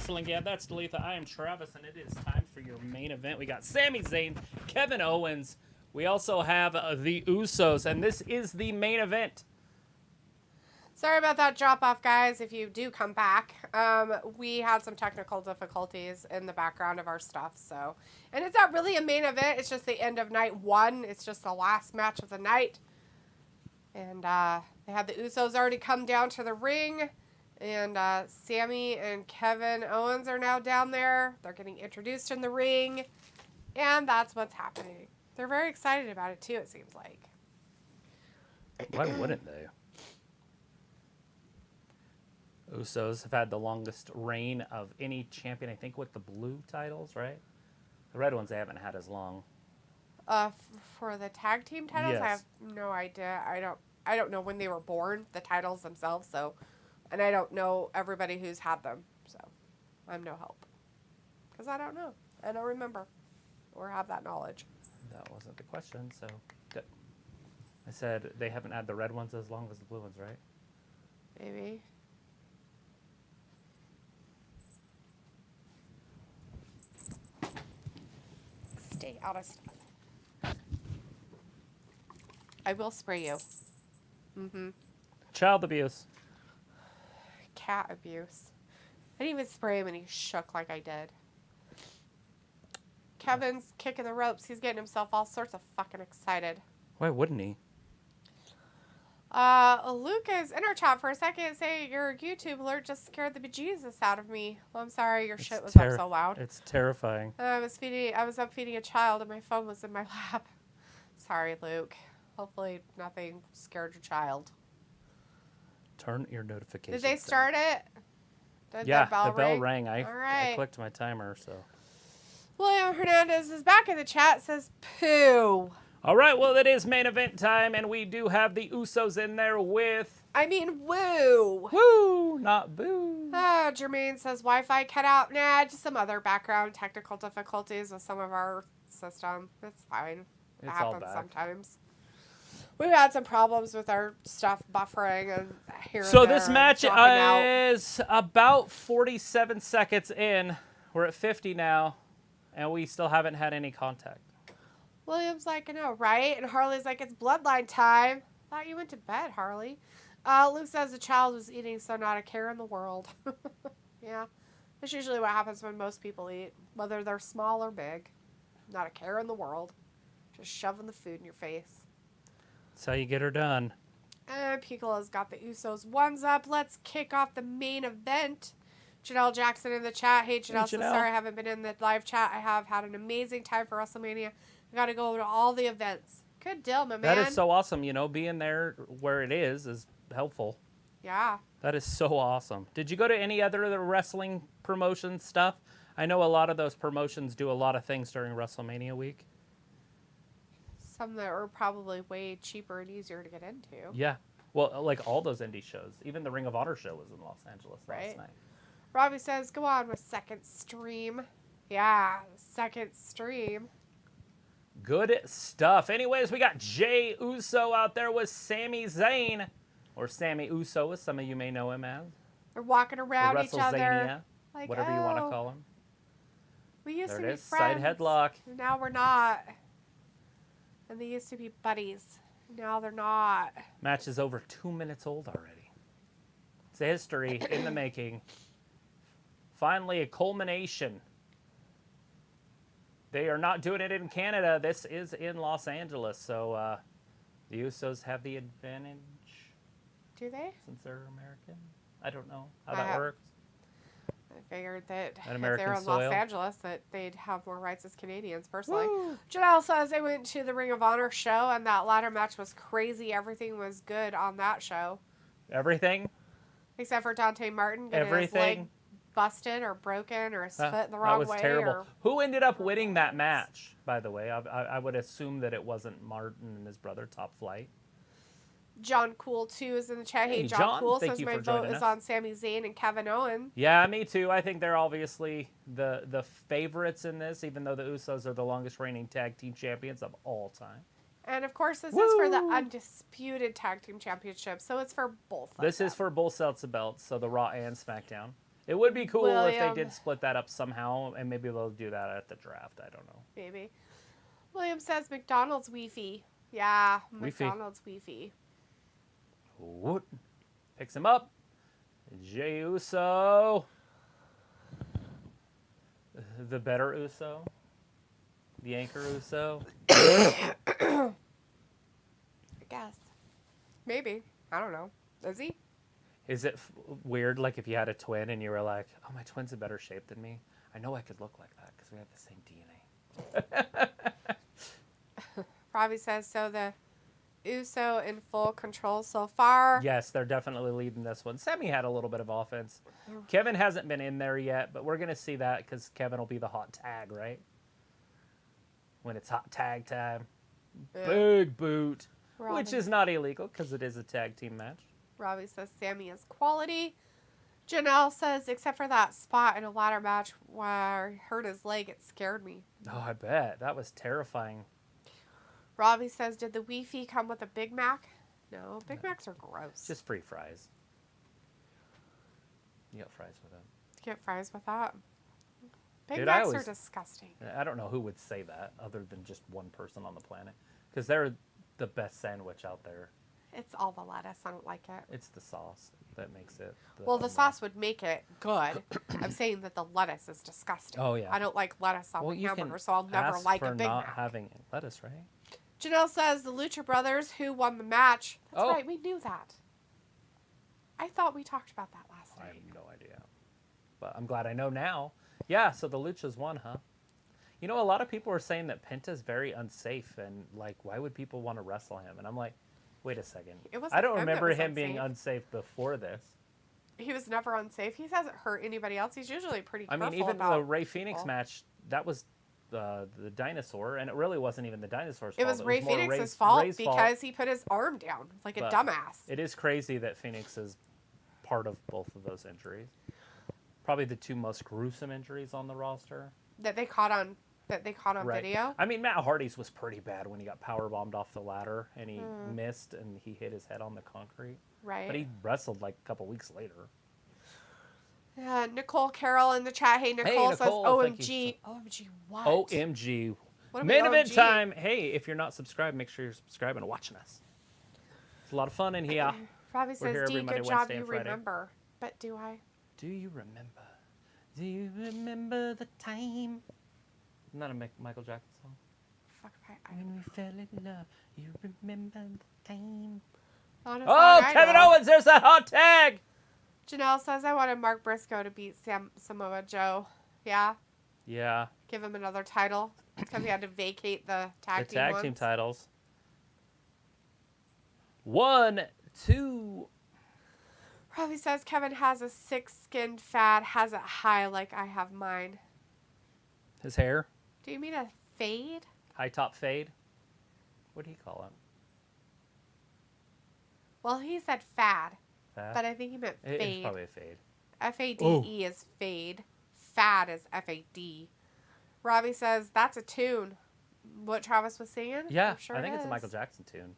Wrestling. Yeah, that's Lita. I am Travis, and it is time for your main event. We got Sami Zayn, Kevin Owens. We also have the Usos, and this is the main event. Sorry about that drop-off, guys, if you do come back. We had some technical difficulties in the background of our stuff, so. And it's not really a main event. It's just the end of night one. It's just the last match of the night. And they had the Usos already come down to the ring. And Sami and Kevin Owens are now down there. They're getting introduced in the ring. And that's what's happening. They're very excited about it, too, it seems like. Why wouldn't they? Usos have had the longest reign of any champion, I think, with the blue titles, right? The red ones they haven't had as long. For the tag team titles, yes. I have no idea. I don't know when they were born, the titles themselves, so, and I don't know everybody who's had them, so I'm no help. Because I don't know. I don't remember or have that knowledge. That wasn't the question, so good. I said they haven't had the red ones as long as the blue ones, right? Maybe. Stay out of stuff. I will spray you. Mm-hmm. Child abuse. Cat abuse. I didn't even spray him and he shook like I did. Kevin's kicking the ropes. He's getting himself all sorts of fucking excited. Why wouldn't he? Luke is in our chat for a second saying your YouTube alert just scared the bejesus out of me. Well, I'm sorry, your shit was up so loud. It's terrifying. I was up feeding a child and my phone was in my lap. Sorry, Luke. Hopefully nothing scared your child. Turn your notifications. Did they start it? Did yeah, the bell rang. All right. I clicked my timer, so. William Hernandez is back in the chat, says poo. All right, well, it is main event time, and we do have the Usos in there with... I mean, woo. Woo, not boo. Jermaine says Wi-Fi cut out. Nah, just some other background technical difficulties with some of our system. It's fine. It happens sometimes. We've had some problems with our stuff buffering and here So and there this match is about 47 seconds in. We're at 50 now, and we still haven't had any contact. William's like, I know, right? And Harley's like, it's bloodline time. Thought you went to bed, Harley. Luke says the child was eating, so not a care in the world. Yeah. That's usually what happens when most people eat, whether they're small or big. Not a care in the world. Just shoving the food in your face. That's how you get her done. And Piccolo's got the Usos ones up. Let's kick off the main event. Janelle Jackson in the chat. Hey, Janelle. So sorry I haven't been in the live chat. I have had an amazing time for WrestleMania. I got to go to all the events. Good deal, my man. That is so awesome. You know, being there where it is helpful. Yeah. That is so awesome. Did you go to any other of the wrestling promotion stuff? I know a lot of those promotions do a lot of things during WrestleMania week. Some that are probably way cheaper and easier to get into. Yeah. Well, like all those indie shows. Even the Ring of Honor show was in Los Angeles last night. Robbie says, go on with second stream. Yeah, second stream. Good stuff. Anyways, we got Jey Uso out there with Sami Zayn, or Sami Uso, as some of you may know him as. They're walking around each other. Like, whatever you want to call him. We used to be friends. Side headlock. Now we're not. And they used to be buddies. Now they're not. Match is over 2 minutes old already. It's a history in the making. Finally, a culmination. They are not doing it in Canada. This is in Los Angeles. So the Usos have the advantage. Do they? Since they're American? I don't know how that works. I figured that if American they were in soil. Los Angeles, that they'd have more rights as Canadians, personally. Woo! Janelle says they went to the Ring of Honor show, and that ladder match was crazy. Everything was good on that show. Everything? Except for Dante Martin getting his leg busted or broken or his foot the wrong way. That was terrible. Who ended up winning that match, by the way? I would assume that it wasn't Martin and his brother, Top Flight. John Cool, too, is in the chat. Hey, John Cool says my vote is on Sami Zayn and Kevin Owens. Yeah, me too. I think they're obviously the favorites in this, even though the Usos are the longest reigning tag team champions of all time. And, of course, this is for the Undisputed Tag Team Championship, so it's for both of them. This is for both sets of belts, so the Raw and SmackDown. It would be cool if William. they did split that up somehow, and maybe they'll do that at the draft. I don't know. Maybe. William says McDonald's Wi-Fi. Yeah, Wi-Fi. McDonald's Wi-Fi. What? Picks him up. Jey Uso. The better Uso. The anchor Uso. I guess. Maybe. I don't know. Is he? Is it weird, like, if you had a twin and you were like, oh, my twin's in better shape than me? I know I could look like that because we have the same DNA. Robbie says, so the Uso in full control so far. Yes, they're definitely leading this one. Sami had a little bit of offense. Kevin hasn't been in there yet, but we're going to see that because Kevin will be the hot tag, right? When it's hot tag time. Yeah. Big boot. Robbie. Which is not illegal because it is a tag team match. Robbie says Sami is quality. Janelle says, except for that spot in a ladder match where he hurt his leg, it scared me. Oh, I bet. That was terrifying. Robbie says, did the Wi-Fi come with a Big Mac? No, Big Macs are gross. Just free fries. You got fries with them. Get fries with that. Big Dude, Macs are disgusting. I don't know who would say that other than just one person on the planet. Because they're the best sandwich out there. It's all the lettuce. I don't like it. It's the sauce that makes it. Well, the sauce would make it good. I'm saying that the lettuce is disgusting. Oh, yeah. I don't like lettuce on my you can hamburger, so I'll never ask like for a Big not Mac. having lettuce, right? Janelle says the Lucha Brothers who won the match. That's Oh. right. We knew that. I thought we talked about that last I night. have no idea. But I'm glad I know now. Yeah, so the Luchas won, huh? You know, a lot of people are saying that Penta's very unsafe and, like, why would people want to wrestle him? And I'm like, wait a second. It wasn't I don't him that remember was him being unsafe. unsafe before this. He was never unsafe. He hasn't hurt anybody else. He's usually pretty I careful mean, even about the Ray Phoenix people. match, that was the dinosaur, and it really wasn't even the dinosaur's It fault. was Ray more Phoenix's fault Ray's because he put his arm down like a But dumbass. It is crazy that Phoenix is part of both of those injuries. Probably the two most gruesome injuries on the roster. That they caught on Right. video. I mean, Matt Hardy's was pretty bad when he got power bombed off the ladder and he missed and he hit his head on the concrete. Right. But he wrestled like a couple weeks later. Nicole Carroll in the chat. Hey, Nicole says, Nicole, thank OMG. OMG, what? OMG. What do we Main event OMG? time. Hey, if you're not subscribed, make sure you're subscribing and watching us. It's a lot of fun in here. Robbie We're here says, D, every Monday, good job, Wednesday, you and Friday. remember. But do I? Do you remember? Do you remember the time? Isn't that a Michael Jackson song? Fuck if When we fell in love, you remember the time. Honest Oh, song I Kevin know. Owens, there's that hot tag. Janelle says, I wanted Mark Briscoe to beat Samoa Joe. Yeah? Yeah, Give him another title. Because he had to vacate the tag the team tag ones. team titles. 1, 2. Robbie says, Kevin has a sick-skinned fad, has it high like I have mine. His hair, Do you mean a fade? high top fade. What do you call it? Well, he said fad, Fad? but I think he meant It's fade. probably a fade. F-A-D-E is fade. Fad is F-A-D. Robbie says, that's a tune. What Travis was singing? Yeah, I'm sure I think it's a is. Michael Jackson tune.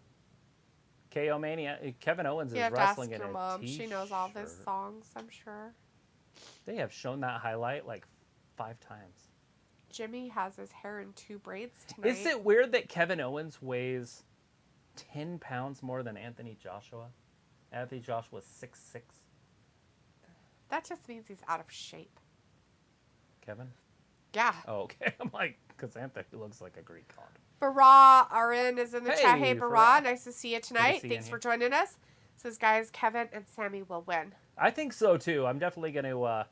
KO Mania. Kevin Owens You is have to ask wrestling in your a mom. t-shirt. She knows all of his songs, I'm sure. They have shown that highlight like 5 times. Jimmy has his hair in 2 braids tonight. Is it weird that Kevin Owens weighs 10 pounds more than Anthony Joshua? Anthony Joshua's 6'6". That just means he's out of shape. Kevin? Yeah. Oh, okay. I'm like, because Anthony looks like a Greek god. Bara RN is in the chat. Hey, Hey, Bara. Farah. Nice to see you tonight. see you Thanks in for here. joining us. Says, guys, Kevin and Sami will win. I think so, too. I'm definitely going to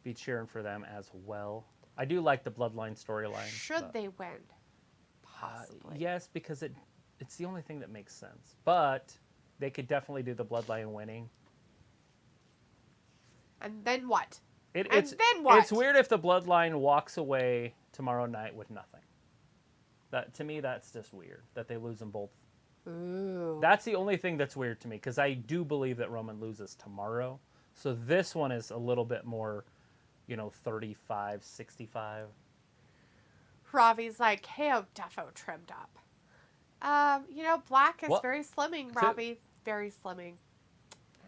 be cheering for them as well. I do like the Bloodline storyline. Should but- they win? Possibly. Yes, because it's the only thing that makes sense. But they could definitely do the Bloodline winning. And then what? Then then what? It's weird if the Bloodline walks away tomorrow night with nothing. That to me, that's just weird that they lose them both. Ooh. That's the only thing that's weird to me because I do believe that Roman loses tomorrow. So this one is a little bit more, 35, 65. Robbie's like, hey, Defo trimmed up. Black is What? very slimming, Robbie. Very slimming.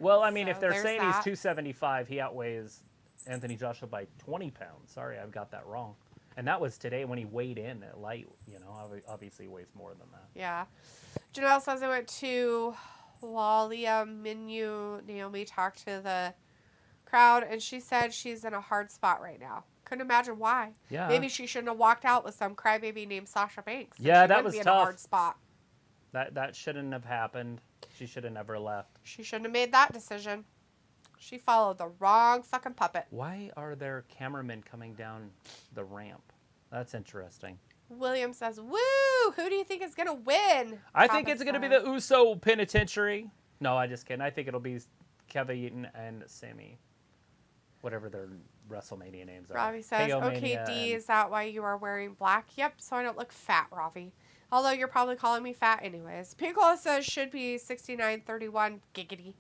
Well, I mean, So if they're there's saying that. he's 275, he outweighs Anthony Joshua by 20 pounds. Sorry, I've got that wrong. And that was today when he weighed in at light. You know, obviously weighs more than that. Yeah. Janelle says I went to Walia Minu. Naomi talked to the crowd, and she said she's in a hard spot right now. Couldn't imagine why. Yeah. Maybe she shouldn't have walked out with some crybaby named Sasha Banks. Yeah, she that wouldn't was be in tough. a hard spot. That shouldn't have happened. She should have never left. She shouldn't have made that decision. She followed the wrong fucking puppet. Why are there cameramen coming down the ramp? That's interesting. William says, woo! Who do you think is going to win? I think it's going to be the Uso Penitentiary. No, I just kidding. I think it'll be Kevin and Sami. Whatever their WrestleMania names are. Robbie says, okay, D, is that why you are wearing black? Yep, so I don't look fat, Robbie. Although you're probably calling me fat anyways. Piccolo says, should be 69-31. Giggity.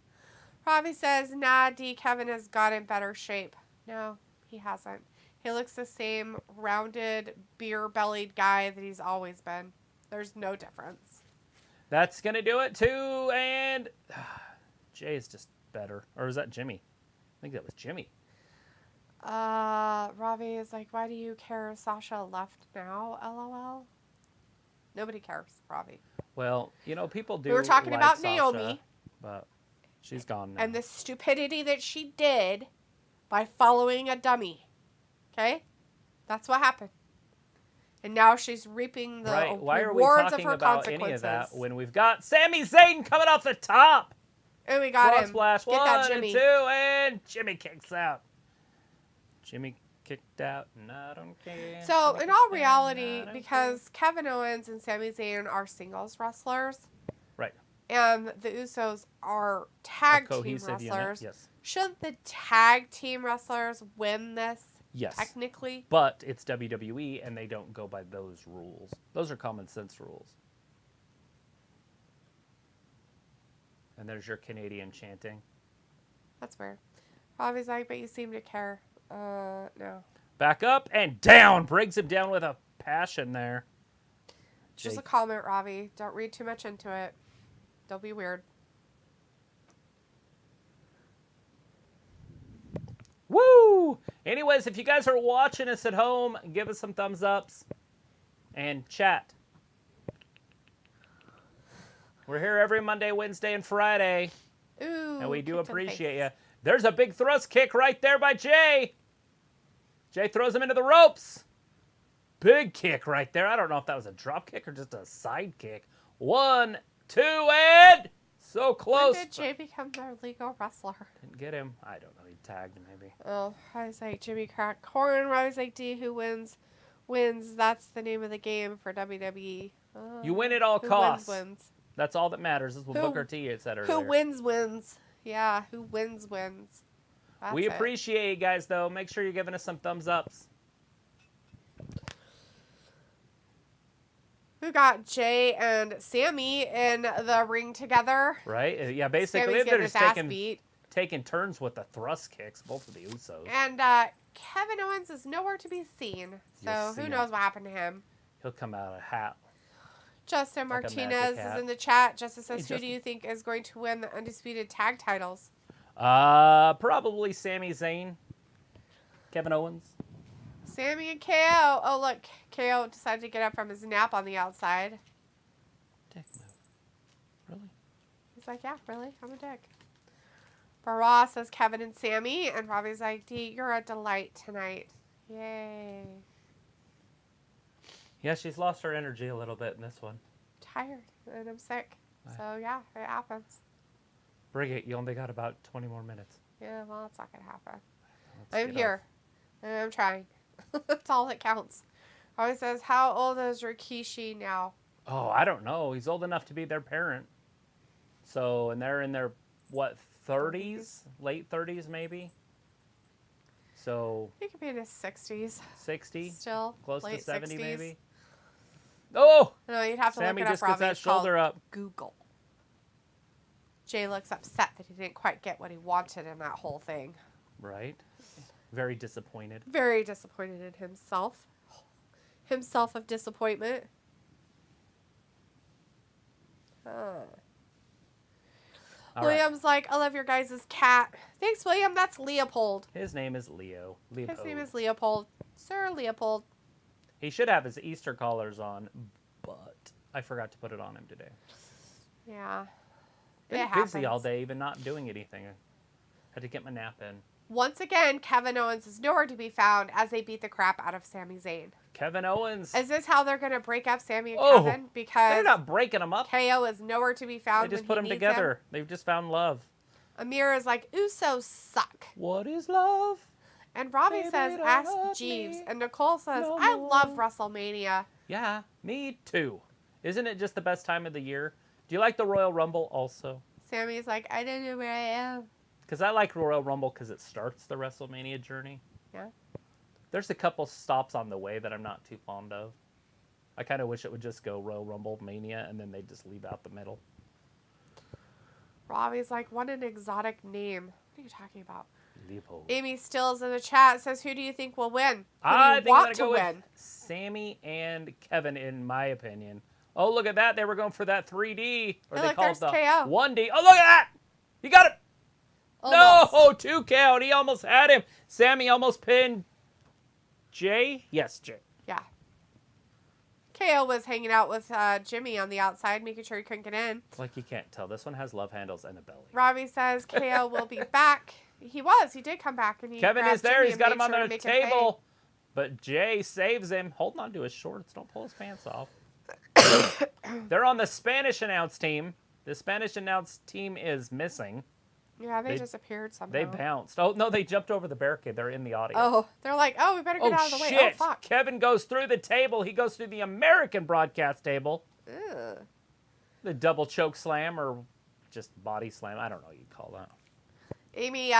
Robbie says, nah, D, Kevin has got in better shape. No, he hasn't. He looks the same rounded, beer-bellied guy that he's always been. There's no difference. That's going to do it, too. And Jay is just better. Or is that Jimmy? I think that was Jimmy. Robbie is like, why do you care Sasha left now, LOL? Nobody cares, Robbie. Well, you know, people do. We were talking like about Sasha, Naomi. But she's gone now. And the stupidity that she did by following a dummy. Okay? That's what happened. And now she's reaping the Why are we rewards of talking her about consequences. any of that when we've got Sami Zayn coming off the top? And we got Frog him. Splash, Get one that Jimmy. and two, and Jimmy kicks out. Jimmy kicked out, and I don't care. So, in all reality, because Kevin Owens and Sami Zayn are singles wrestlers, right, and the Usos are tag team wrestlers, unit, yes. Shouldn't the tag team wrestlers win this? Yes. Technically? But it's WWE, and they don't go by those rules. Those are common sense rules. And there's your Canadian chanting. That's weird. Robbie's like, but you seem to care. No. Back up and down. Breaks him down with a passion there. Just a comment, Robbie. Don't read too much into it. Don't be weird. Woo! Anyways, if you guys are watching us at home, give us some thumbs ups and chat. We're here every Monday, Wednesday, and Friday. Ooh. And we do appreciate you. There's a big thrust kick right there by Jay. Jay throws him into the ropes. Big kick right there. I don't know if that was a drop kick or just a side kick. 1, 2, and so close. When did Jay become their legal wrestler? Didn't get him. I don't know. He tagged maybe. Oh, I was like, Jimmy cracked corn. I was like, D, who wins? Wins. That's the name of the game for WWE. You win at all who costs. Wins. That's all that matters. This is what Booker T had said earlier. Who wins, wins. Yeah, who wins, wins. That's we appreciate you guys, though. Make sure you're giving us some thumbs ups. We got Jay and Sami in the ring together. Right? Yeah, basically Sami's they're getting just his ass beat. taking turns with the thrust kicks, both of the Usos. And Kevin Owens is nowhere to be seen. So who knows what happened to him. He'll come out of a hat. Justin like Martinez is in the chat. Justin says, Hey, who do you think is going to win the Undisputed Tag titles? Probably Sami Zayn. Kevin Owens. Sami and KO. Oh, look. KO decided to get up from his nap on the outside. Dick move. Really? He's like, yeah, really? I'm a dick. Barra says Kevin and Sami. And Robbie's like, D, you're a delight tonight. Yay. Yeah, she's lost her energy a little bit in this one. Tired. And I'm sick. So, yeah, it happens. Bring it. You only got about 20 more minutes. Yeah, well, it's not going to happen. Let's I'm here. And I'm trying. That's all that counts. Always says, how old is Rikishi now? Oh, I don't know. He's old enough to be their parent. So, and they're in their, what, 30s? Late 30s, maybe? So... He could be in his 60s. 60? Still. Close late to 70, 60s. maybe? Oh! No, you'd have to Sami look it just up, gets Robbie. that shoulder up. Google. Jay looks upset that he didn't quite get what he wanted in that whole thing. Right. Very disappointed. Very disappointed in himself. Himself of disappointment. All right. William's like, I love your guys' cat. Thanks, William. That's Leopold. His name is Leo. Leopold. His name is Leopold. Sir Leopold. He should have his Easter collars on, but I forgot to put it on him today. Yeah. Been busy all day, even not doing anything. Had to get my nap in. Once again, Kevin Owens is nowhere to be found as they beat the crap out of Sami Zayn. Kevin Owens. Is this how they're going to break up Sami and Oh, Kevin? Because they're not breaking them up. KO is nowhere to be found. They just when put he them needs together. him. They've just found love. Amir is like, Usos suck. What is love? And Robbie Baby, says, don't ask hurt Jeeves. me And Nicole says, no I more. love WrestleMania. Yeah, me too. Isn't it just the best time of the year? Do you like the Royal Rumble also? Sammy's like, I don't know where I am. Because I like Royal Rumble because it starts the WrestleMania journey. Yeah. There's a couple stops on the way that I'm not too fond of. I kind of wish it would just go Royal Rumble, Mania, and then they just leave out the middle. Robbie's like, what an exotic name. What are you talking about? Leopold. Amy Stills in the chat says, who do you think will win? Who do I you think I'm want going to to go win? with Sammy and Kevin, in my opinion. Oh, look at that. They were going for that 3D. Or Hey, they look, call there's it the KO. 1D. Oh, look at that. He got it. Almost. No, 2 count. He almost had him. Sammy almost pinned Jay. Yes, Jay. Yeah. KO was hanging out with Jimmy on the outside, making sure he couldn't get in. Like you can't tell. This one has love handles and a belly. Robbie says KO will be back. He was. He did come back. And he Kevin grabbed is there. Jimmy He's and got made him on sure to the make him pay. table. But Jay saves him. Holding on to his shorts. Don't pull his pants off. They're on the Spanish announce team. The Spanish announce team is missing. Yeah, they They- just appeared somehow. They bounced. Oh, no, they jumped over the barricade. They're in the audience. Oh, they're like, oh, we better get Oh, out of the way. shit. Oh, fuck. Kevin goes through the table. He goes through the American broadcast table. Ugh. The double choke slam or just body slam. I don't know what you'd call that. Amy,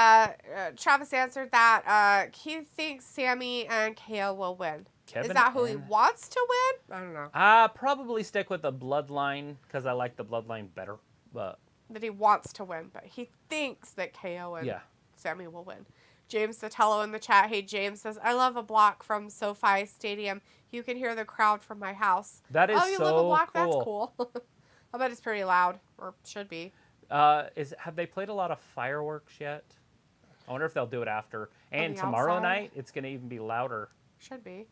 Travis answered that he thinks Sammy and KO will win. Kevin Is that who he and- wants to win? I don't know. Probably stick with the Bloodline because I like the Bloodline better. But That he wants to win, but he thinks that KO and yeah. Sammy will win. James Sotelo in the chat. Hey, James says, I love a block from SoFi Stadium. You can hear the crowd from my house. That is oh, you so live a block? cool. That's cool. I bet it's pretty loud, or should be. Have they played a lot of fireworks yet? I wonder if they'll do it after. And the tomorrow outside? night, it's going to even be louder. Should be.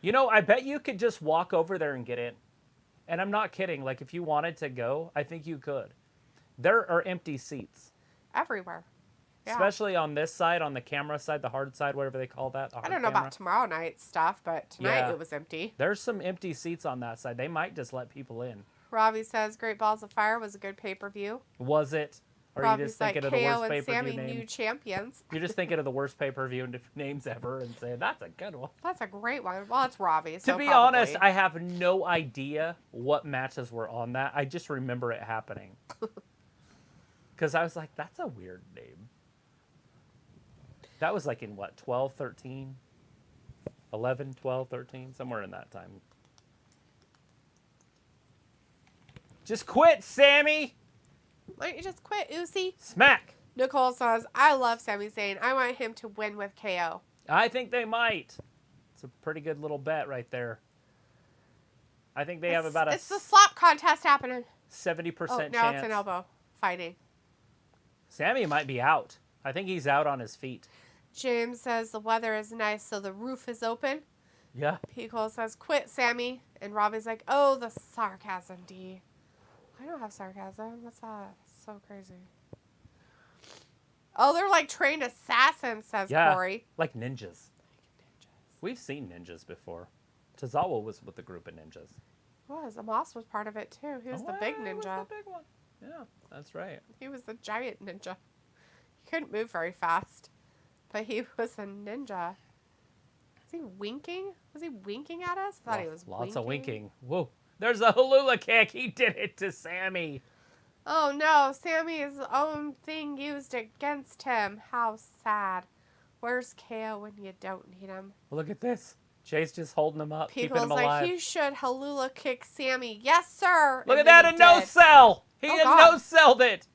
You know, I bet you could just walk over there and get in. And I'm not kidding. Like, if you wanted to go, I think you could. There are empty seats. Everywhere. Yeah. Especially on this side, on the camera side, the hard side, whatever they call that. The I hard don't know camera. about tomorrow night's stuff, but tonight Yeah. it was empty. There's some empty seats on that side. They might just let people in. Robbie says Great Balls of Fire was a good pay-per-view. Was it? Or are you Robbie's just like, thinking of the KO worst and pay-per-view Sammy, name? new champions. You're just thinking of the worst pay-per-view names ever and saying, that's a good one. That's a great one. Well, it's Robbie, so To be probably. honest, I have no idea what matches were on that. I just remember it happening. Because I was like, that's a weird name. That was like in what, 12, 13? 11, 12, 13? Somewhere in that time. Just quit, Sammy! Why don't you just quit, Uzi? Smack! Nicole says, I love Sami Zayn. I want him to win with KO. I think they might. It's a pretty good little bet right there. I think they have about a It's the slap contest happening. 70% Oh, chance. now it's an elbow fighting. Sammy might be out. I think he's out on his feet. James says the weather is nice, so the roof is open. Yeah. Pico says, quit, Sammy. And Robbie's like, oh, the sarcasm, D. I don't have sarcasm. What's that? So crazy. Oh, they're like trained assassins, says Yeah. Corey. Like ninjas. We've seen ninjas before. Tozawa was with a group of ninjas. Was Omos was part of it too. He was the big He was ninja. the big one. Yeah, that's right. He was the giant ninja. He couldn't move very fast, but he was a ninja. Was he winking? Was he winking at us? I thought he was Lots of winking. Whoa. There's a Halula kick. He did it to Sammy. Oh no, Sammy's own thing used against him. How sad. Where's KO when you don't need him? Look at this. Jay's just holding him up, keeping People's him like, alive. you should Halula kick Sammy. Yes, sir. Look And at that, then a he no did. sell. He Oh, had God. no selled it.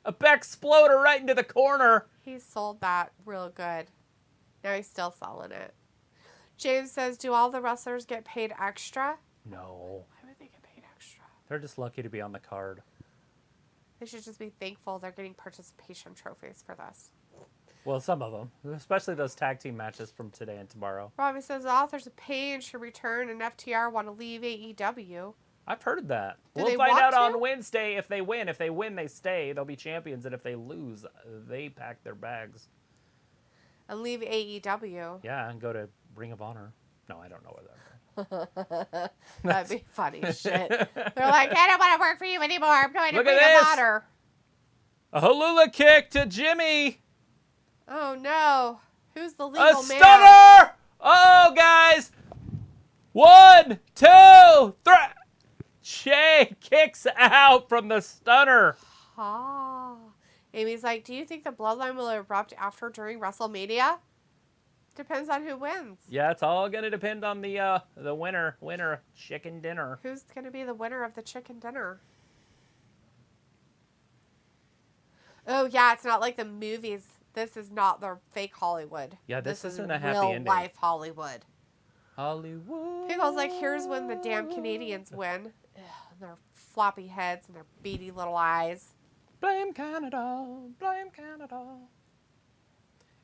A back exploder right into the corner. He sold that real good. Now he's still selling it. James says, do all the wrestlers get paid extra? No. Why would they get paid extra? They're just lucky to be on the card. They should just be thankful they're getting participation trophies for this. Well, some of them, especially those tag team matches from today and tomorrow. Robbie says the authors of Pain should return and FTR want to leave AEW. I've heard that. Do We'll they find want out to? on Wednesday if they win. If they win, they stay. They'll be champions. And if they lose, they pack their bags. And leave AEW. Yeah, and go to Ring of Honor. No, I don't know where that. That'd be funny shit. They're like, I don't want to work for you anymore. I'm going to Look Ring at of this. Honor. A Halula kick to Jimmy. Oh no. Who's the A legal man? stunner! Oh, guys. 1, 2, 3. Shay kicks out from the stunner. Ah. Amy's like, do you think the bloodline will erupt after during WrestleMania? Depends on who wins. Yeah, it's all going to depend on the winner chicken dinner. Who's going to be the winner of the chicken dinner? Oh, yeah, it's not like the movies. This is not the fake Hollywood. Yeah, this is isn't a happy real ending. life Hollywood. Hollywood. Pickle's like, here's when the damn Canadians win. Ugh, and their floppy heads and their beady little eyes. Blame Canada. Blame Canada.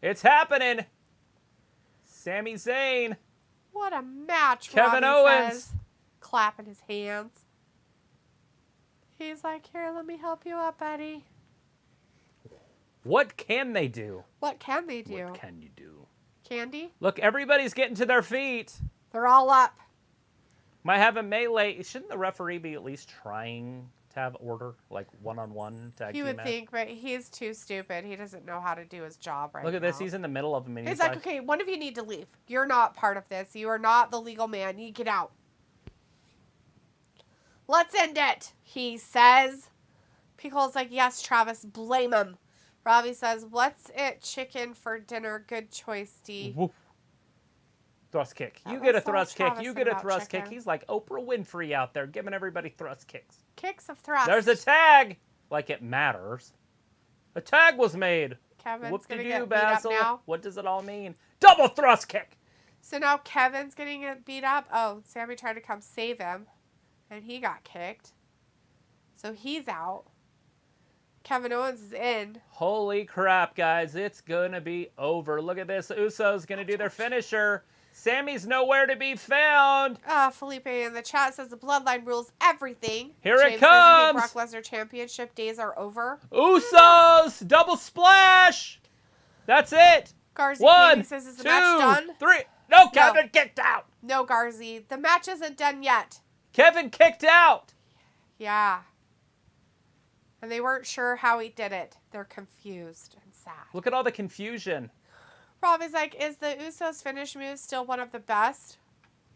It's happening. Sami Zayn. What a match, Kevin Robbie Owens. says, clapping his hands. He's like, here, let me help you up, buddy. What can they do? What can they do? What can you do? Candy? Look, everybody's getting to their feet. They're all up. Might have a melee. Shouldn't the referee be at least trying to have order? Like one-on-one tag You team would match? think, but he's too stupid. He doesn't know how to do his job right now. Look at this. He's in the middle of them. And He's like, okay, one of you need to leave. You're not part of this. You are not the legal man. You get out. Let's end it, he says. Pickle's like, yes, Travis, blame him. Robbie says, what's it, chicken for dinner? Good choice, D. Woof. Thrust kick. That You get a was all thrust kick. Travis You get a about thrust kick. chicken. He's like Oprah Winfrey out there giving everybody thrust kicks. Kicks of thrust. There's a tag. Like it matters. A tag was made. Kevin's going to Whoop-de-doo, get beat up Basil. now. What does it all mean? Double thrust kick. So now Kevin's getting beat up. Oh, Sami tried to come save him, and he got kicked. So he's out. Kevin Owens is in. Holy crap, guys. It's going to be over. Look at this. Usos going to do their finisher. Sammy's nowhere to be found. Felipe in the chat says the bloodline rules everything. Here it James comes. Says, Brock Lesnar championship days are over. Usos. Double splash. That's it. Garzi 1, says, is the 2, match done? 3. No, Kevin kicked out. No, Garzi. The match isn't done yet. Kevin kicked out. Yeah. And they weren't sure how he did it. They're confused and sad. Look at all the confusion. Rob is like, is the Usos finish move still one of the best?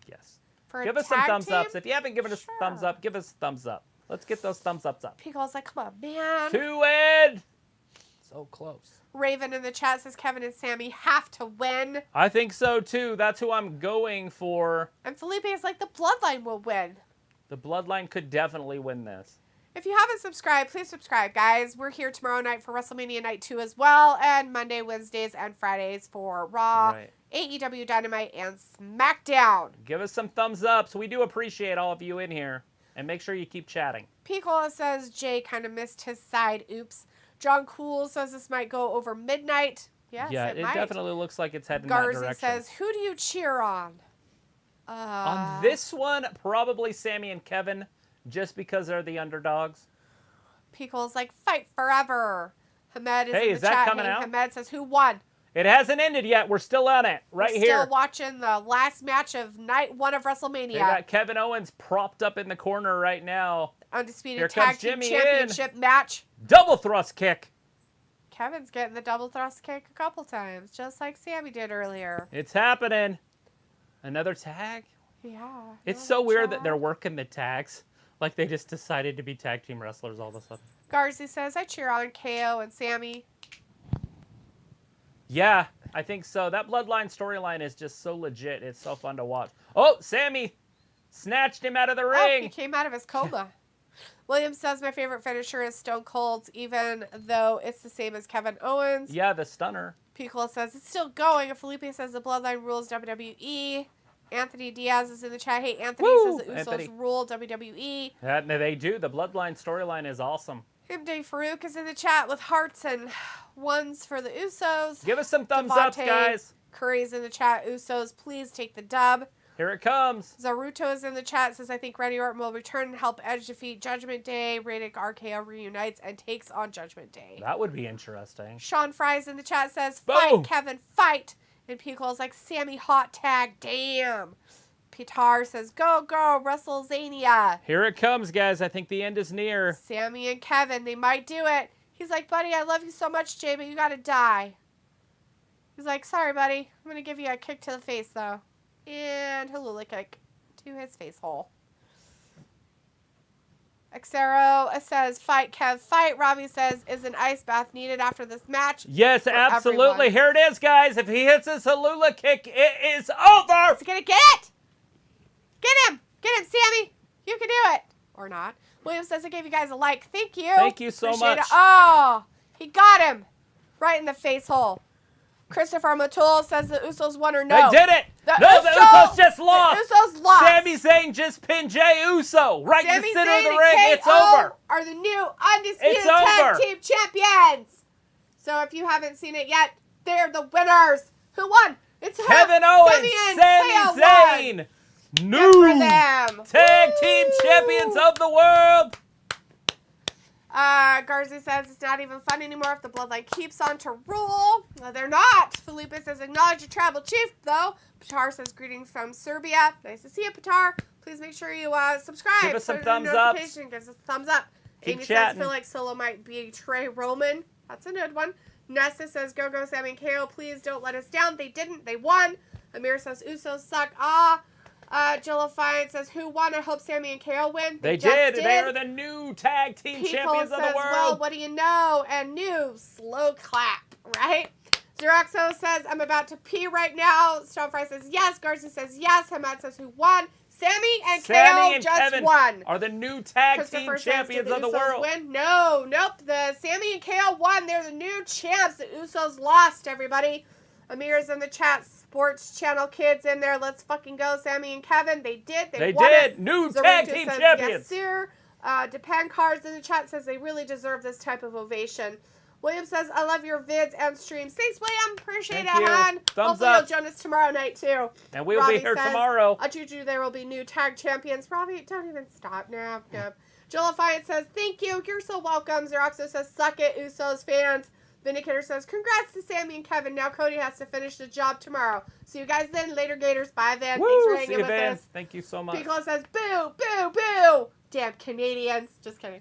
Yes. For a Give us some tag thumbs team? ups. If you haven't given us Sure. thumbs up, give us thumbs up. Let's get those thumbs ups up. Pickle's like, come on, man. 2 and so close. Raven in the chat says Kevin and Sami have to win. I think so too. That's who I'm going for. And Felipe is like, the bloodline will win. The Bloodline could definitely win this. If you haven't subscribed, please subscribe, guys. We're here tomorrow night for WrestleMania Night 2 as well, and Monday, Wednesdays, and Fridays for Raw, Right. AEW Dynamite, and SmackDown. Give us some thumbs up. So we do appreciate all of you in here. And make sure you keep chatting. Picola says Jay kind of missed his side. Oops. John Cool says this might go over midnight. Yes, yeah, it it might. definitely looks like it's heading that Garza direction. says, who do you cheer on? On this one, probably Sami and Kevin, just because they're the underdogs. Picole's like, fight forever. Hamed is Hey, in is the that chat. coming out? Hamed says, who won? It hasn't ended yet. We're still on it. Right We're here. Still watching the last match of night 1 of WrestleMania. They got Kevin Owens propped up in the corner right now. Undisputed Here Tag comes Team Jimmy Championship match. Double thrust kick. Kevin's getting the double thrust kick a couple times, just like Sami did earlier. It's happening. Another tag? Yeah. It's so weird that they're working the tags. Like they just decided to be tag team wrestlers all of a sudden. Garzi says, I cheer on KO and Sami. Yeah, I think so. That Bloodline storyline is just so legit. It's so fun to watch. Oh, Sami snatched him out of the Oh, ring. he came out of his coma. Williams says, my favorite finisher is Stone Cold's, even though it's the same as Kevin Owens. Yeah, the stunner. Picola says, it's still going. And Felipe says, the Bloodline rules WWE. Anthony Diaz is in the chat. Hey, Anthony Woo! says the Usos Anthony. rule WWE. They do. The Bloodline storyline is awesome. MJ Farouk is in the chat with hearts and ones for the Usos. Give us some thumbs ups, guys. Curry's in the chat. Usos, please take the dub. Here it comes. Zaruto is in the chat. Says, I think Randy Orton will return and help Edge defeat Judgment Day. Rated RKO reunites and takes on Judgment Day. That would be interesting. Sean Fry's in the chat. Says, Boom. fight, Kevin, fight. And Pico's like, Sammy hot tag. Damn. Pitar says, go, go, WrestleZania. Here it comes, guys. I think the end is near. Sammy and Kevin, they might do it. He's like, buddy, I love you so much, Jay, but you gotta die. He's like, sorry, buddy. I'm gonna give you a kick to the face, though. And Halula kick to his face hole. Xero says, fight, Kev, fight. Robbie says, is an ice bath needed after this match? Yes, absolutely. Everyone. Here it is, guys. If he hits his Halula kick, it is over. Is he gonna get it? Get him! Get him, Sammy! You can do it! Or not. William says I gave you guys a like. Thank you. Thank you so Appreciate much. It. Oh, he got him. Right in the face hole. Christopher Matul says the Usos won or no. They did it! The Usos just lost! The Usos lost. Sami Zayn just pinned Jey Uso right in the center of the ring. It's over. Are the new undisputed It's tag over. team champions. So if you haven't seen it yet, they're the winners. Who won? It's Kevin Owens, Sami Zayn. New tag team champions of the world. Garza says it's not even fun anymore if the bloodline keeps on to rule. They're not. Felipe says acknowledge your tribal chief, though. Pitar says greetings from Serbia. Nice to see you, Pitar. Please make sure you subscribe. Give us some thumbs up. Give us a thumbs up. Keep Amy chatting. says feel like Solo might betray Roman. That's a good one. Nessa says go go Sammy and KO. Please don't let us down. They didn't. They won. Amir says Usos suck. Jill Defiant says, who won? I hope Sammy and KO win. They did. They are the new tag team champions of the world. Well, what do you know? And new slow clap, right? Xeroxo says, I'm about to pee right now. Stonefry says, yes. Garza says, yes. Hamad says, who won? Sammy and KO just Kevin won. Are the new tag team champions of the world. Win? No, nope. The Sammy and KO won. They're the new champs. The Usos lost, everybody. Amir's in the chat. Sports Channel kids in there. Let's fucking go, Sammy and Kevin. They did. They won did. It. New Zaruta tag team says, champions. Yes, sir. Depend Cars in the chat says they really deserve this type of ovation. William says, I love your vids and streams. Thanks, William. Appreciate Thank it, you. hon. Thumbs Hopefully up. you'll join us tomorrow night, too. And we'll Robbie be here says, tomorrow. Juju, there will be new tag champions. Robbie, don't even stop now. Nope. Jill Defiant says, thank you. You're so welcome. Xeroxo says, suck it, Usos fans. Vindicator says, congrats to Sammy and Kevin. Now Cody has to finish the job tomorrow. See you guys then. Later, Gators. Bye, Van. Woo, Thanks for see hanging you, with Van. us. Thank you so much. Piccolo says, boo, boo, boo. Damn Canadians. Just kidding.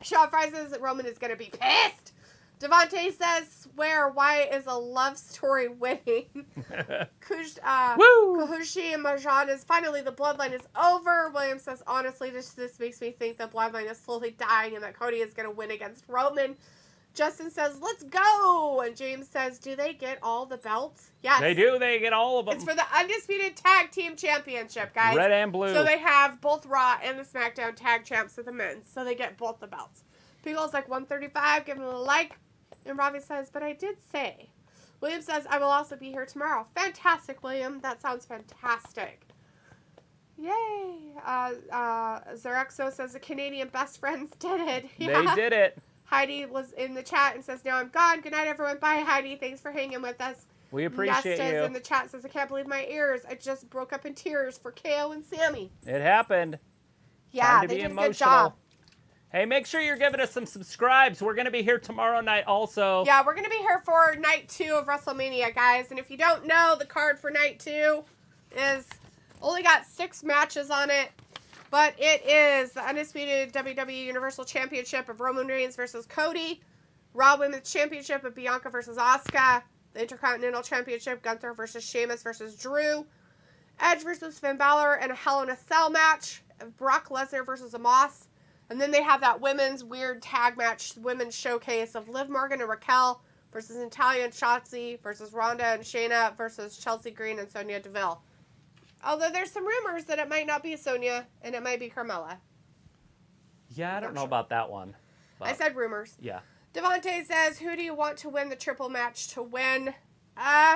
Sean Fry says that Roman is going to be pissed. Devontae says, swear, why is a love story winning? Kahushi and Marjan is finally the bloodline is over. William says, honestly, this makes me think the bloodline is slowly dying and that Cody is going to win against Roman. Justin says, let's go. And James says, do they get all the belts? Yes. They do. They get all of them. It's for the Undisputed Tag Team Championship, guys. Red and blue. So they have both Raw and the SmackDown Tag Champs of the men's. So they get both the belts. People's like 135. Give them a like. And Robbie says, but I did say. William says, I will also be here tomorrow. Fantastic, William. That sounds fantastic. Yay. Xerexo says the Canadian best friends did it. Yeah. They did it. Heidi was in the chat and says, now I'm gone. Good night, everyone. Bye, Heidi. Thanks for hanging with us. We appreciate Nesta's you. in the chat says, I can't believe my ears. I just broke up in tears for KO and Sammy. It happened. Yeah, they did a good job. Hey, make sure you're giving us some subscribes. We're going to be here tomorrow night also. Yeah, we're going to be here for night 2 of WrestleMania, guys. And if you don't know, the card for night 2 is only got 6 matches on it. But it is the Undisputed WWE Universal Championship of Roman Reigns versus Cody. Raw Women's Championship of Bianca versus Asuka. The Intercontinental Championship, Gunther versus Sheamus versus Drew. Edge versus Finn Balor in a Hell in a Cell match. Brock Lesnar versus Omos. And then they have that women's weird tag match, women's showcase of Liv Morgan and Raquel versus Natalya and Shotzi versus Ronda and Shayna versus Chelsea Green and Sonya Deville. Although there's some rumors that it might not be Sonya and it might be Carmella. Yeah, I don't know about that one. I said rumors. Yeah. Devontae says, who do you want to win the triple match to win?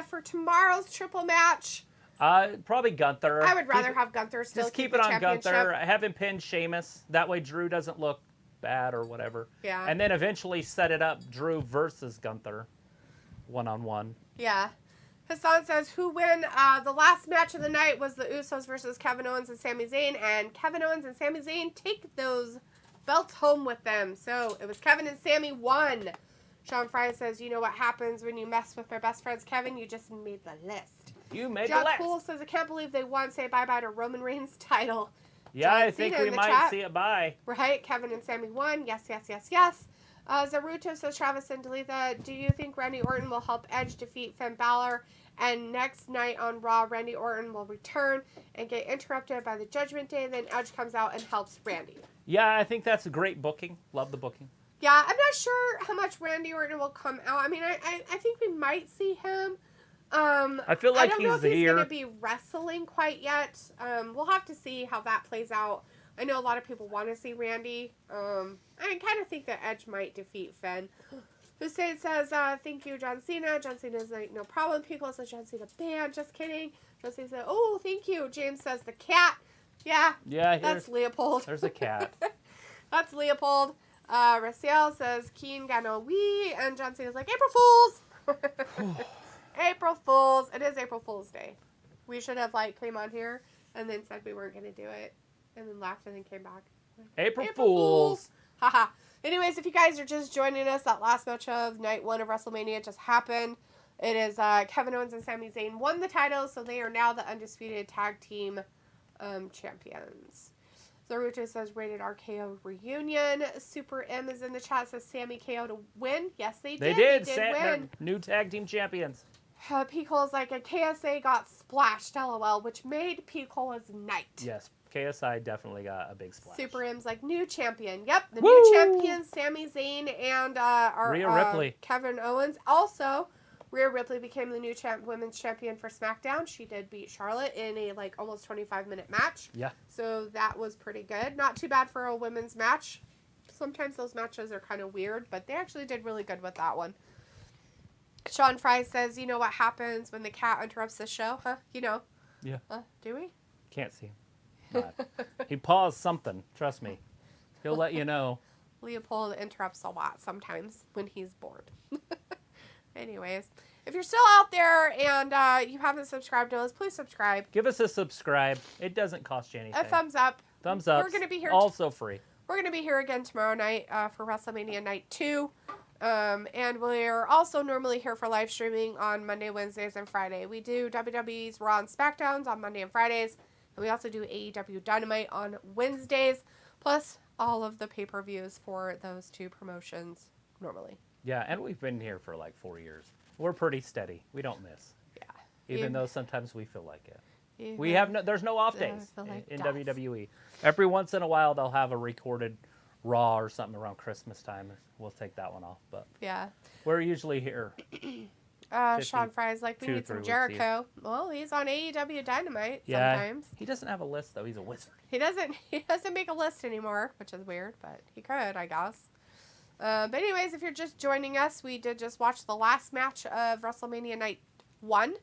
For tomorrow's triple match, probably Gunther. I would rather have Gunther still just keep it on Gunther. I haven't pinned Sheamus. That way Drew doesn't look bad or whatever. Yeah. And then eventually set it up Drew versus Gunther, 1-on-1. Yeah. Hassan says, who win? The last match of the night was the Usos versus Kevin Owens and Sami Zayn, and Kevin Owens and Sami Zayn take those belts home with them. So it was Kevin and Sami won. Sean Fry says, you know what happens when you mess with my best friends, Kevin? You just made the list. You made Jack the list. Poole says, I can't believe they won. Say bye-bye to Roman Reigns' title. Yeah, John I think Cena we in the might chat. see it bye. Right, Kevin and Sami won. Yes, yes, yes, yes. Zaruto says, Travis and Delitha, do you think Randy Orton will help Edge defeat Finn Balor? And next night on Raw, Randy Orton will return and get interrupted by the Judgment Day. Then Edge comes out and helps Randy. Yeah, I think that's a great booking. Love the booking. Yeah, I'm not sure how much Randy Orton will come out. I mean, I think we might see him. I feel like I don't know if he's here. going to be wrestling quite yet. We'll have to see how that plays out. I know a lot of people want to see Randy. I kind of think that Edge might defeat Finn. Hussein says, thank you, John Cena. John Cena's like, no problem. Pico says, John Cena banned. Just kidding. John Cena said, oh, thank you. James says, the cat. Yeah, that's Leopold. There's a cat. That's Leopold. Raciel says, Keen Gano Wee. And John Cena's like, April Fools. April Fools. It is April Fool's Day. We should have, came on here and then said we weren't going to do it. And then laughed and then came back. April Fools. Haha. Anyways, if you guys are just joining us, that last match of night 1 of WrestleMania just happened. It is Kevin Owens and Sami Zayn won the titles, so they are now the undisputed tag team champions. Zaruto says rated RKO reunion. Super M is in the chat, says Sami KO to win. Yes, they did. They did win. New tag team champions. P. Cole's like, a KSA got splashed, LOL, which made P. Cole's night. Yes, KSI definitely got a big splash. Super M's like, new champion. Yep, the Woo! new champion, Sami Zayn and Rhea Ripley. Kevin Owens. Also, Rhea Ripley became the new women's champion for SmackDown. She did beat Charlotte in a almost 25-minute match. Yeah. So that was pretty good. Not too bad for a women's match. Sometimes those matches are kind of weird, but they actually did really good with that one. Sean Fry says, you know what happens when the cat interrupts the show? Huh? You know. Yeah. Do we? Can't see him. He paused something. Trust me. He'll let you know. Leopold interrupts a lot sometimes when he's bored. Anyways, if you're still out there and you haven't subscribed to us, please subscribe. Give us a subscribe. It doesn't cost you anything. A thumbs up. Thumbs up. We're going to be here. Also free. We're going to be here again tomorrow night for WrestleMania Night 2. And we're also normally here for live streaming on Monday, Wednesdays, and Friday. We do WWE's Raw and SmackDowns on Monday and Fridays. And we also do AEW Dynamite on Wednesdays. Plus all of the pay-per-views for those two promotions normally. Yeah, and we've been here for 4 years. We're pretty steady. We don't miss. Yeah. Even though sometimes we feel like it. Yeah. There's no off days in WWE. Every once in a while they'll have a recorded Raw or something around Christmas time. We'll take that one off, but yeah, we're usually here. Sean Fry's like, we need some Jericho. Well, he's on AEW Dynamite sometimes. He doesn't have a list though. He's a wizard. He doesn't make a list anymore, which is weird, but he could, I guess. But anyways, if you're just joining us, we did just watch the last match of WrestleMania Night 1.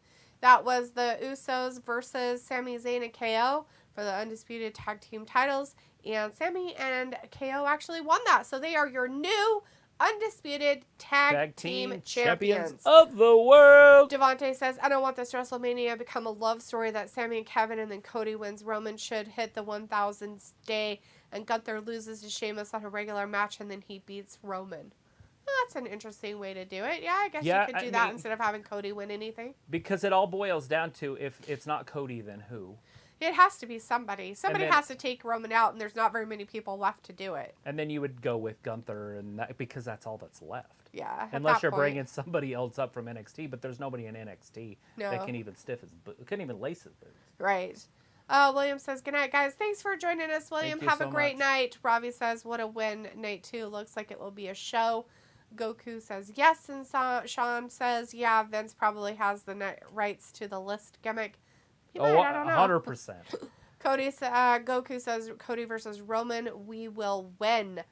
That was the Usos versus Sami Zayn and KO for the undisputed tag team titles. And Sami and KO actually won that. So they are your new undisputed tag team champions of the world. Devontae says, I don't want this WrestleMania to become a love story that Sami and Kevin and then Cody wins. Roman should hit the 1,000th day and Gunther loses to Sheamus on a regular match and then he beats Roman. Well, that's an interesting way to do it. Yeah, I guess you could do that instead of having Cody win anything. Because it all boils down to, if it's not Cody, then who? It has to be somebody. Somebody has to take Roman out, and there's not very many people left to do it. And then you would go with Gunther, because that's all that's left. Yeah. Unless you're bringing somebody else up from NXT, but there's nobody in NXT that can even couldn't even lace his boots. Right. William says, good night, guys. Thanks for joining us, William. Have a great night. Robbie says, what a win. Night 2 looks like it will be a show. Goku says yes, and Sean says, yeah, Vince probably has the rights to the list gimmick. I don't know. 100%. Goku says Cody versus Roman. We will win. What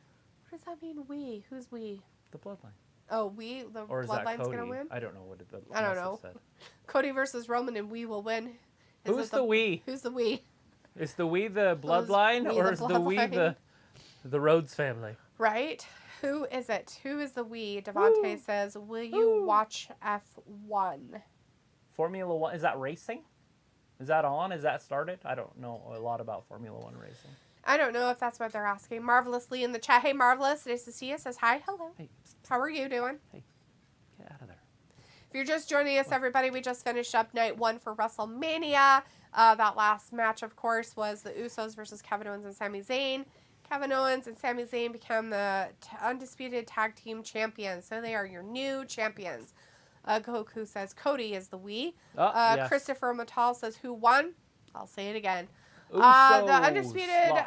does that mean? We? Who's we? The Bloodline. Oh, we? The or is Bloodline's Cody? gonna win? I don't know what the I don't know. said. Cody versus Roman, and we will win. Who's the we? Who's the we? Is the we the Bloodline, or is the we the Rhodes family? Right? Who is it? Who is the we? Devontae says, will you watch F1? Formula One, is that racing? Is that on? Is that started? I don't know a lot about Formula One racing. I don't know if that's what they're asking. Marvelously in the chat. Hey, Marvelous. Nice to see you. Says hi. Hello. Hey, how are you doing? Hey, get out of there. If you're just joining us, everybody, we just finished up night 1 for WrestleMania. That last match, of course, was the Usos versus Kevin Owens and Sami Zayn. Kevin Owens and Sami Zayn become the undisputed tag team champions. So they are your new champions. Goku says Cody is the we. Yes. Christopher Matal says who won? I'll say it again. The undisputed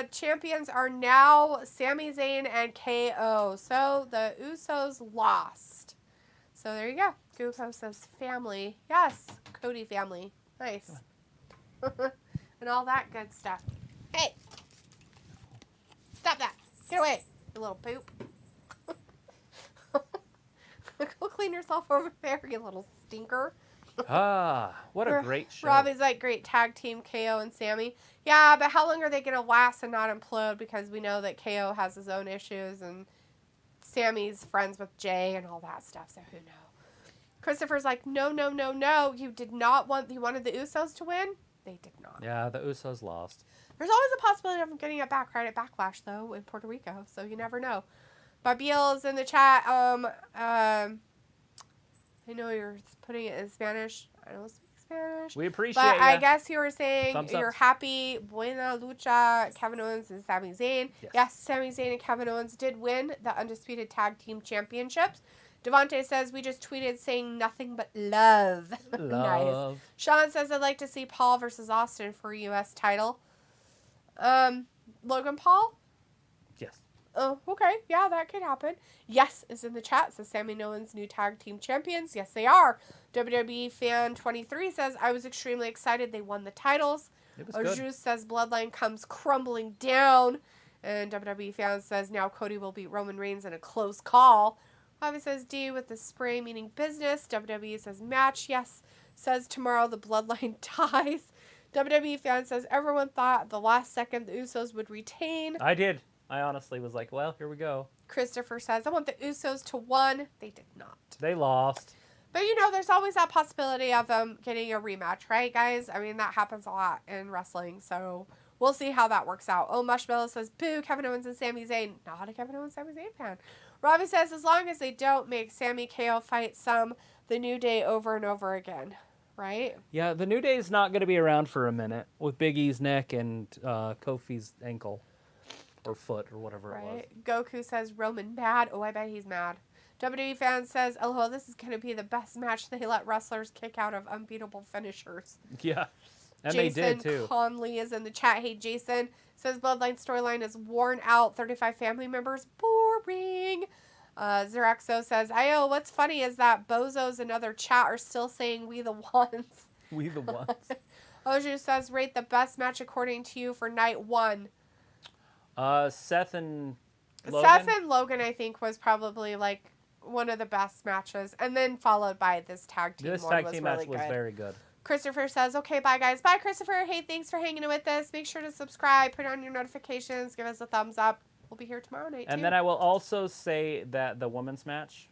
champions are now Sami Zayn and KO. So the Usos lost. So there you go. Goku says family. Yes, Cody family. Nice. And all that good stuff. Hey. Stop that. Get away, you little poop. Go clean yourself over there, you little stinker. What a great show. Robbie's like, great tag team, KO and Sammy. Yeah, but how long are they going to last and not implode? Because we know that KO has his own issues and Sammy's friends with Jay and all that stuff, so who knows? Christopher's like, no. You did not want, you wanted the Usos to win? They did not. Yeah, the Usos lost. There's always a possibility of them getting it back right at Backlash, though, in Puerto Rico, so you never know. Babiel's in the chat. I know you're putting it in Spanish. I don't speak Spanish. We appreciate it. But I guess you were saying Thumbs you're up. happy. Buena lucha, Kevin Owens and Sami Zayn. Yes, Sami Zayn and Kevin Owens did win the Undisputed Tag Team Championships. Devontae says, we just tweeted saying nothing but love. Nice. Sean says, I'd like to see Paul versus Austin for a U.S. title. Logan Paul? Yes. Oh, okay. Yeah, that could happen. Yes is in the chat. Says Sami Owens new tag team champions. Yes, they are. WWE fan 23 says, I was extremely excited. They won the titles. It was good. Says Bloodline comes crumbling down. And WWE fan says, now Cody will beat Roman Reigns in a close call. Bobby says D with the spray meaning business. WWE says match. Yes. Says tomorrow the Bloodline dies. WWE fan says everyone thought the last second the Usos would retain. I did. I honestly was like, well, here we go. Christopher says, I want the Usos to win. They did not. They lost. But, you know, there's always that possibility of them getting a rematch, right, guys? I mean, that happens a lot in wrestling, so we'll see how that works out. Oh, Mushmallow says, boo, Kevin Owens and Sami Zayn. Not a Kevin Owens, Sami Zayn fan. Robbie says, as long as they don't make Sami KO fight the New Day over and over again. Right? Yeah, the New Day's not going to be around for a minute with Big E's neck and Kofi's ankle or foot or whatever it was. Goku says Roman mad. Oh, I bet he's mad. WWE fan says, oh, this is going to be the best match. They let wrestlers kick out of unbeatable finishers. Yeah, and Jason they did too. Conley is in the chat. Hey, Jason says Bloodline storyline is worn out. 35 family members. Boring. Xeraxo says, Io, what's funny is that Bozos and other chat are still saying we the ones. We the ones. Oju says, rate the best match according to you for night 1. Seth and Logan. Seth and Logan, I think, was probably like one of the best matches. And then followed by this tag team This one tag was team really match was good. very good. Christopher says, okay, bye, guys. Bye, Christopher. Hey, thanks for hanging with us. Make sure to subscribe, put on your notifications, give us a thumbs up. We'll be here tomorrow night, And too. then I will also say that the women's match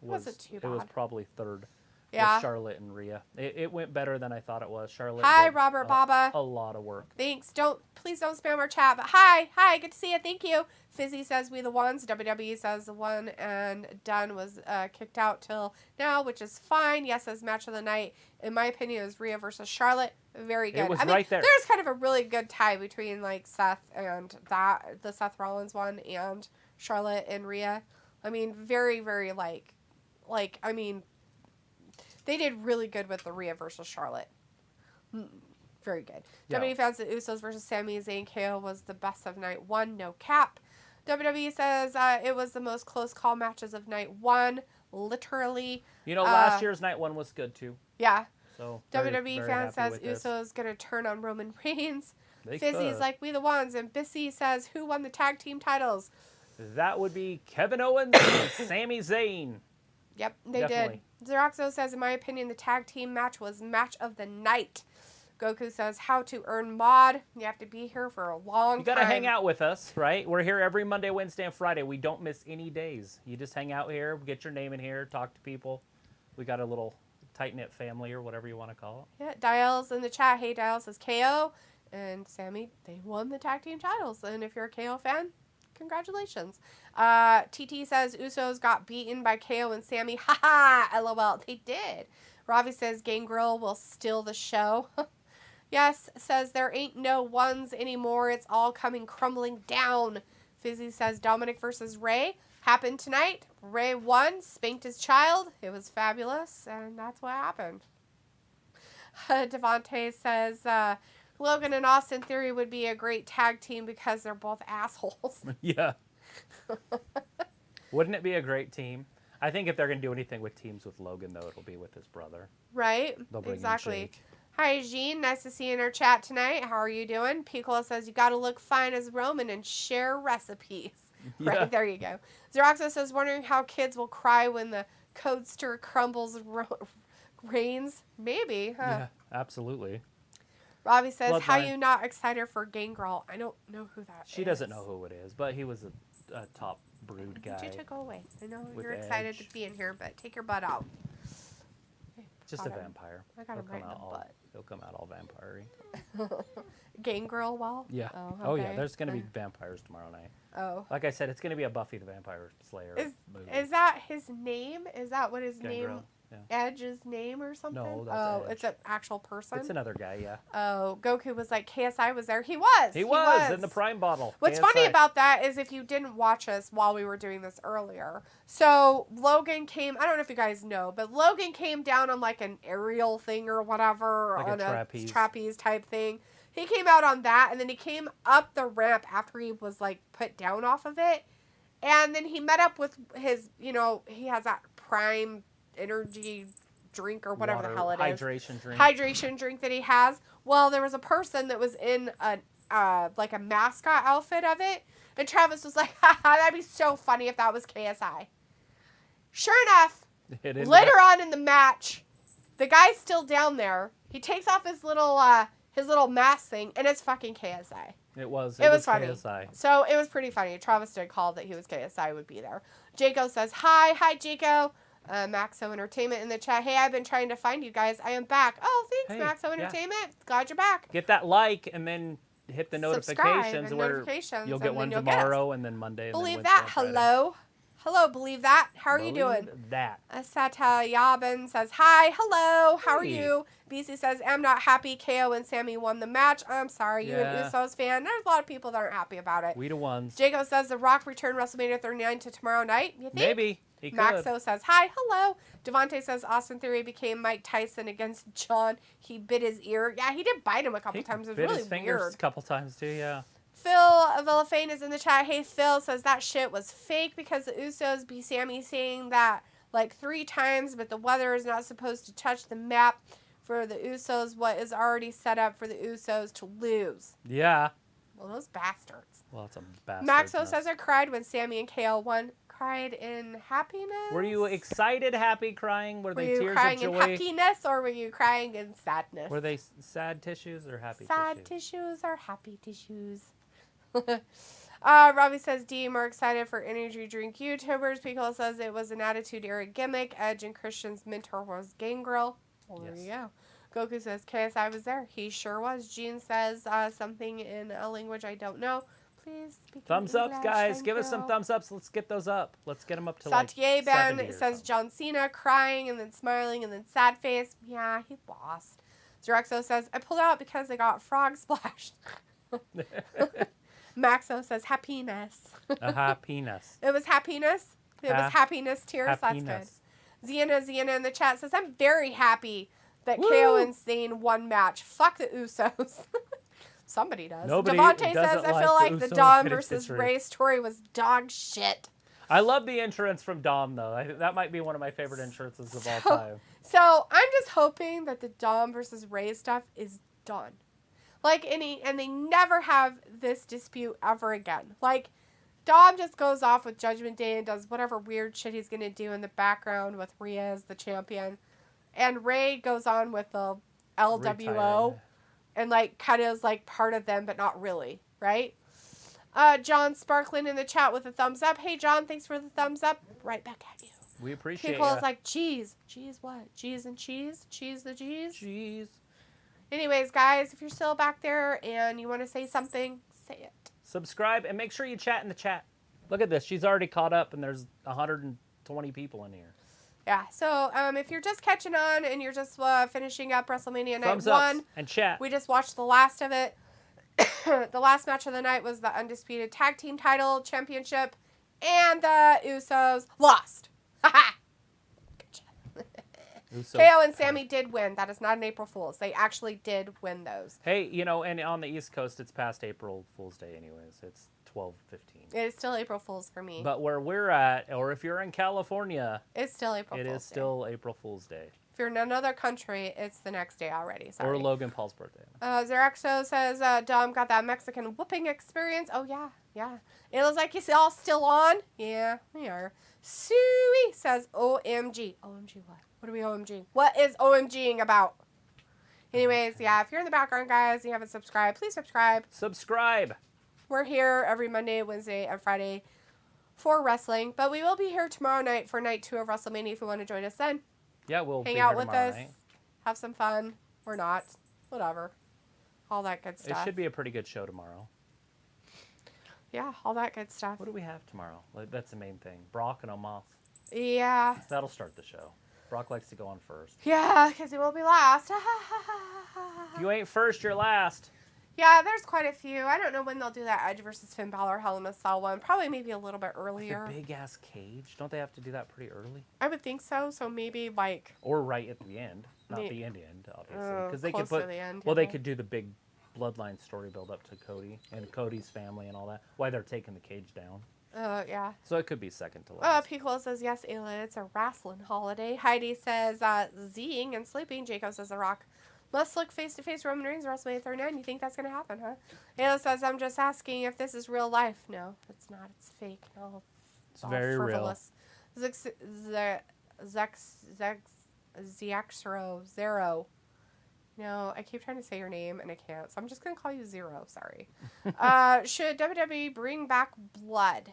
wasn't too bad. It was probably third. Yeah. With Charlotte and Rhea. It went better than I thought it was. Charlotte Hi, did Robert Baba. a lot of work. Thanks. Please don't spam our chat. But hi, good to see you. Thank you. Fizzy says we the ones. WWE says the one and done was kicked out till now, which is fine. Yes, as match of the night, in my opinion, is Rhea versus Charlotte. Very good. It was right there. There's kind of a really good tie between like Seth and the Seth Rollins one and Charlotte and Rhea. I mean, very, very I mean, they did really good with the Rhea versus Charlotte. Very good. Yeah. WWE fans that Usos versus Sami Zayn KO was the best of night 1, no cap. WWE says it was the most close call matches of night 1, literally. You know, last year's night 1 was good too. Yeah. So WWE fan says Usos Usos gonna turn on Roman Reigns. They Fizzy's could. like we the ones, and Bissy says who won the tag team titles? That would be Kevin Owens and Sami Zayn. Yep, they Definitely. did. Xeroxo says, in my opinion, the tag team match was match of the night. Goku says, how to earn mod. You have to be here for a long time. You got to hang out with us, right? We're here every Monday, Wednesday, and Friday. We don't miss any days. You just hang out here, get your name in here, talk to people. We got a little tight-knit family or whatever you want to call it. Yeah, Dial's in the chat. Hey, Dial says KO and Sami, they won the tag team titles. And if you're a KO fan, congratulations. TT says Usos got beaten by KO and Sami. Haha, LOL. They did. Ravi says Gangrel will steal the show. Yes, says there ain't no ones anymore. It's all coming crumbling down. Fizzy says Dominic versus Ray happened tonight. Ray won, spanked his child. It was fabulous, and that's what happened. Devontae says Logan and Austin Theory would be a great tag team because they're both assholes. Yeah. Wouldn't it be a great team? I think if they're going to do anything with teams with Logan, though, it'll be with his brother. Right? They'll bring Exactly. in Jake. Hi, Jean. Nice to see you in our chat tonight. How are you doing? Piccolo says you got to look fine as Roman and share recipes. Yeah. Right, there you go. Xeroxo says, wondering how kids will cry when the Codester crumbles reigns. Maybe, huh? Yeah, absolutely. Robbie says, Bloodline. how you not excited for Gangrel? I don't know who that is. She doesn't know who it is, but he was a top brood guy. You to go away. I know with you're excited edge. to be in here, but take your butt out. Just Got a him. vampire. I got him right in the butt. He'll come out all vampire-y. Gangrel wall? Yeah. Oh, yeah, okay. there's going to be vampires tomorrow night. Oh. Like I said, it's going to be a Buffy the Vampire Slayer movie. Is that his name? Is that what his name? Gangrel, yeah. Edge's name or something? No, that's Oh, Edge. it's an actual person? It's another guy, yeah. Oh, Goku was like, KSI was there. He was. He was in the Prime bottle. What's KSI. funny about that is if you didn't watch us while we were doing this earlier. So Logan came, I don't know if you guys know, but Logan came down on like an aerial thing or whatever. Like a on trapeze. trapeze type thing. He came out on that and then he came up the ramp after he was like put down off of it. And then he met up with his, he has that Prime energy drink or whatever the hell it is. Hydration drink that he has. Well, there was a person that was in like a mascot outfit of it, and Travis was like, haha, that'd be so funny if that was KSI. Sure enough, later on in the match, the guy's still down there. He takes off his little mask thing, and it's fucking KSI. It was funny. KSI. So it was pretty funny. Travis did call that he was KSI would be there. Jaco says, hi Jaco. Maxo Entertainment in the chat. Hey, I've been trying to find you guys. I am back. Oh, thanks, Maxo Entertainment. Glad you're back. Get that like and then hit the notifications where you'll get one tomorrow and then Monday. Believe and then that. Wednesday, Hello, believe that. How are you doing? That. Asata Yabin says, hi, hello, how are Hey. you? BC says, I'm not happy KO and Sami won the match. I'm sorry, you an Usos fan. There's a lot of people that aren't happy about it. We the ones. Jaco says, The Rock returned WrestleMania 39 to tomorrow night. You think? Maybe. He could. Maxo says, hi, hello. Devontae says, Austin Theory became Mike Tyson against John. He bit his ear. Yeah, he did bite him a couple times. It was bit really his fingers weird. a couple times too, yeah. Phil Villafane is in the chat. Hey, Phil says that shit was fake because the Usos be Sami saying that like 3 times, but the weather is not supposed to touch the map for the Usos, what is already set up for the Usos to lose. Yeah. Well, those bastards. Well, it's a bastard. Maxo says I cried when Sami and KO won. Cried in happiness? Were you excited, happy, crying? Were they you tears crying of joy? in happiness or were you crying in sadness? Were they sad tissues or happy sad tissues? tissues or happy tissues? Robbie says D more excited for energy drink YouTubers. Piccolo says it was an Attitude Era gimmick. Edge and Christian's mentor was Gangrel. Well, there you go. Goku says KSI was there. He sure was. Gene says something in a language I don't know. Please speak Thumbs in ups, English. guys. Thank Give us some you. thumbs ups. Let's get those up. Let's get them up to Satye like 70 Ben or says something. John Cena crying and then smiling and then sad face. Yeah, he lost. Zerexo says I pulled out because they got frog splashed. Maxo says happiness. A happiness. It was happiness. It was happiness tears. Happiness. That's good. Ziana in the chat says I'm very happy that KO and Zayn won match. Fuck the Usos. Somebody does. Nobody Devontae doesn't says I feel like like the the Usos Dom in versus history. Ray story was dog shit. I love the entrance from Dom, though. That might be one of my favorite entrances of all time. So I'm just hoping that the Dom versus Ray stuff is done. Like, and they never have this dispute ever again. Like, Dom just goes off with Judgment Day and does whatever weird shit he's going to do in the background with Rhea as the champion. And Ray goes on with the LWO. and like kind of is like part of them, but not really, right? John Sparkling in the chat with a thumbs up. Hey, John, thanks for the thumbs up. Right back at you. We appreciate it. People is like, cheese. Cheese what? Cheese and cheese? Cheese the cheese? Cheese. Anyways, guys, if you're still back there and you want to say something, say it. Subscribe and make sure you chat in the chat. Look at this. She's already caught up and there's 120 people in here. Yeah, so if you're just catching on and you're just finishing up WrestleMania Night Thumbs 1. ups and chat. We just watched the last of it. The last match of the night was the Undisputed Tag Team Title Championship, and the Usos lost. Haha! KO and Sami did win. That is not an April Fool's. They actually did win those. Hey, you know, and on the East Coast, it's past April Fool's Day anyways. It's 12:15. It is still April Fool's for me. But where we're at, or if you're in California, it's still April Fool's Day. It is still April Fool's Day. If you're in another country, it's the next day already. Sorry. Or Logan Paul's birthday. Xerexo says, Dom got that Mexican whooping experience. Oh, yeah, yeah. It looks like you're all still on. Yeah, we are. Suey says, OMG. OMG what? What are we OMG? What is OMGing about? Anyways, yeah, if you're in the background, guys, and you haven't subscribed, please subscribe. Subscribe. We're here every Monday, Wednesday, and Friday for wrestling. But we will be here tomorrow night for night 2 of WrestleMania if you want to join us then. Yeah, we'll hang be out here with tomorrow us, night. have some fun, or not, whatever, all that good stuff. It should be a pretty good show tomorrow. Yeah, all that good stuff. What do we have tomorrow? That's the main thing. Brock and Omos. Yeah. That'll start the show. Brock likes to go on first. Yeah, because he will be last. If you ain't first, you're last. Yeah, there's quite a few. I don't know when they'll do that Edge versus Finn Balor Hell in a Cell one. Probably maybe a little bit earlier. With a big ass cage. Don't they have to do that pretty early? I would think so. So maybe like. Or right at the end, not the end, obviously, because they could close put. to the end, Well, they could do the big bloodline story build up to Cody and Cody's family and all that. Why they're taking the cage down. Yeah. So it could be second to last. Piccolo says yes, Ayla. It's a wrestling holiday. Heidi says Zing and sleeping. Jacob says The Rock must look face to face Roman Reigns WrestleMania 39. You think that's gonna happen, huh? Ayla says I'm just asking if this is real life. No, it's not. It's fake. No, it's very frivolous. Zero. No, I keep trying to say your name and I can't, so I'm just gonna call you Zero. Sorry. Should WWE bring back blood?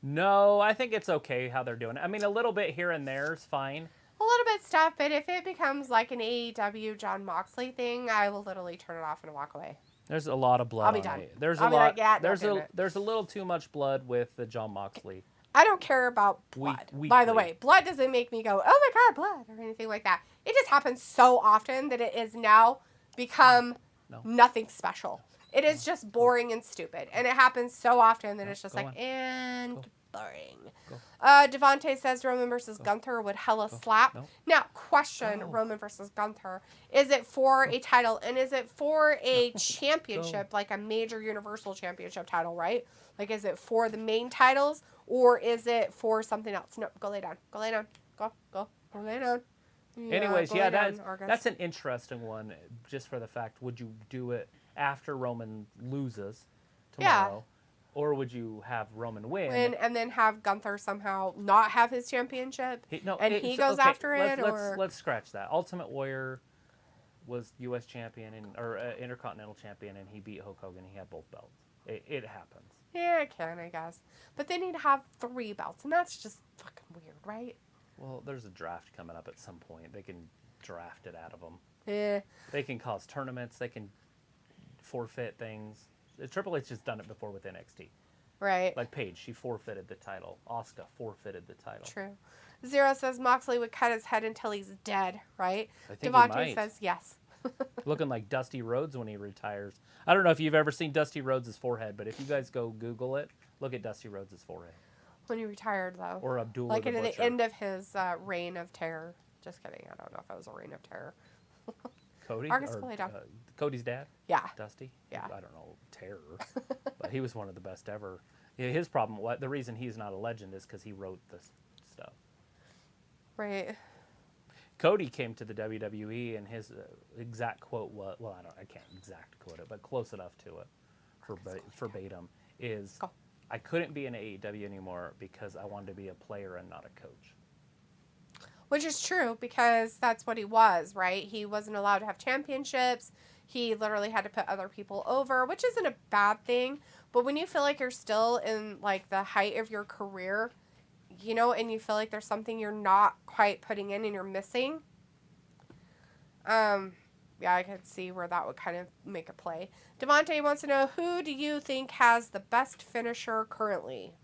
No, I think it's okay how they're doing it. I mean, a little bit here and there is fine. A little bit stuff, but if it becomes like an AEW Jon Moxley thing, I will literally turn it off and walk away. There's a lot of blood. I'll be done. There's I'll a be lot. like, yeah, there's a little too much blood with the Jon Moxley. I don't care about blood. By the way, blood doesn't make me go, oh my god, blood, or anything like that. It just happens so often that it is now become nothing special. It is just boring and stupid, and it happens so often that it's just like boring. Devontae says Roman versus Gunther would hella slap. Now, question: Roman versus Gunther, is it for a title, and is it for a championship, like a major Universal Championship title, right? Like, is it for the main titles, or is it for something else? No, go lay down. Go lay down. Go lay down. Anyways, that's an interesting one, just for the fact, would you do it after Roman loses tomorrow? Or would you have Roman win and then have Gunther somehow not have his championship? He goes after it? Let's scratch that. Ultimate Warrior was U.S. champion or Intercontinental champion, and he beat Hulk Hogan. He had both belts. It happens. Yeah, it can, I guess. But they need to have 3 belts, and that's just fucking weird, right? Well, there's a draft coming up at some point. They can draft it out of them. Yeah. They can cause tournaments. They can forfeit things. Triple H has done it before with NXT. Right. Like Paige, she forfeited the title. Asuka forfeited the title. True. Zero says Moxley would cut his head until he's dead, right? I think Devontae says yes. Looking like Dusty Rhodes when he retires. I don't know if you've ever seen Dusty Rhodes' forehead, but if you guys go Google it, look at Dusty Rhodes' forehead. When he retired, though. Or Abdullah like the at Butcher. the end of his reign of terror. Just kidding. I don't know if it was a reign of terror. Cody? Cody's dad? Yeah. Dusty? Yeah. I don't know, terror. But he was one of the best ever. Yeah, his problem, the reason he's not a legend is because he wrote this stuff. Right. Cody came to the WWE and his exact quote was, well, I can't exact quote it, but close enough to it, verbatim, is, I couldn't be in AEW anymore because I wanted to be a player and not a coach. Which is true, because that's what he was, right? He wasn't allowed to have championships. he literally had to put other people over, which isn't a bad thing. But when you feel like you're still in, like, the height of your career, you know, and you feel like there's something you're not quite putting in and you're missing, yeah, I could see where that would kind of make a play. Devontae wants to know, who do you think has the best finisher currently?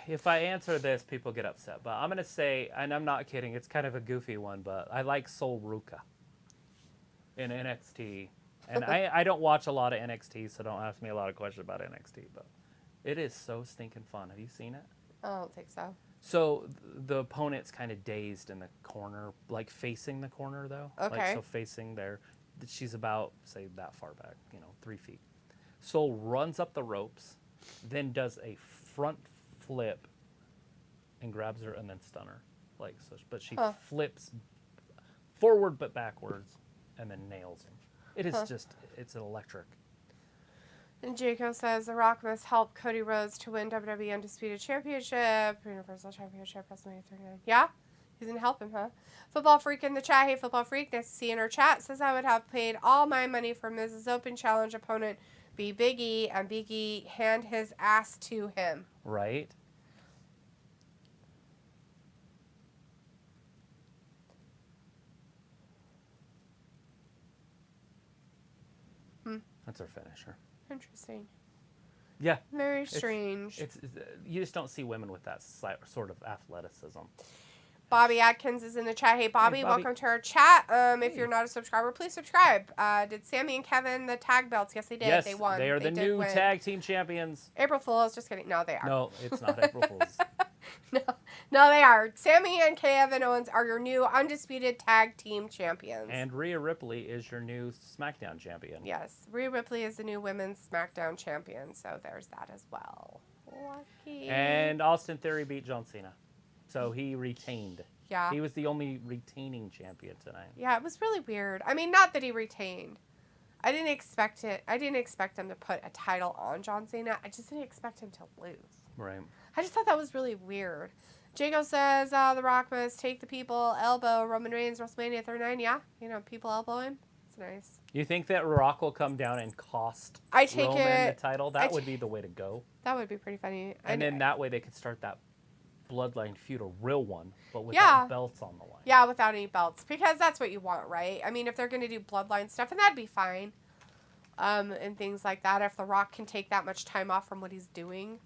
If I answer this, people get upset. But I'm going to say, and I'm not kidding, it's kind of a goofy one, but I like Sol Ruca in NXT. And I don't watch a lot of NXT, so don't ask me a lot of questions about NXT. But it is so stinking fun. Have you seen it? I don't think so. So the opponent's kind of dazed in the corner, like facing the corner, though. Okay. Like, so facing there. She's about, say, that far back, 3 feet. Sol runs up the ropes, then does a front flip and grabs her and then stun her. Like, so, but she flips forward but backwards and then nails him. It is just, it's electric. And Jacob says, The Rock must help Cody Rhodes to win WWE Undisputed Championship, Universal Championship, WrestleMania 39. Yeah? He's going to help him, huh? Football Freak in the chat. Hey, Football Freak, nice to see you in our chat. Says, I would have paid all my money for Mrs. Open Challenge opponent be Big E, and Big E hand his ass to him. Right? That's her finisher. Interesting. Yeah. Very strange. It's you just don't see women with that sort of athleticism. Bobby Atkins is in the chat. Hey, Bobby, Hey, Bobby. welcome to our chat. If you're not a subscriber, please subscribe. Did Sammy and Kevin the tag belts? Yes, they did. Yes, they won. they are the new win. tag team champions. April Fools. Just kidding. No, they are. No, it's not April Fools. No, they are. Sammy and Kevin Owens are your new undisputed tag team champions. And Rhea Ripley is your new SmackDown champion. Yes, Rhea Ripley is the new women's SmackDown champion, so there's that as well. Lucky. And Austin Theory beat John Cena. So he retained. Yeah. He was the only retaining champion tonight. Yeah, it was really weird. I mean, not that he retained. I didn't expect it. I didn't expect him to put a title on John Cena. I just didn't expect him to lose. Right. I just thought that was really weird. Jago says, The Rock must take the people, elbow Roman Reigns, WrestleMania 39. Yeah, people elbow him. It's nice. You think that Rock will come down and cost Roman the title? That would be the way to go. That would be pretty funny. And then that way they could start that bloodline feud, a real one, but without belts on the line. Yeah, without any belts. Because that's what you want, right? I mean, if they're going to do bloodline stuff, and that'd be fine. And things like that. If The Rock can take that much time off from what he's doing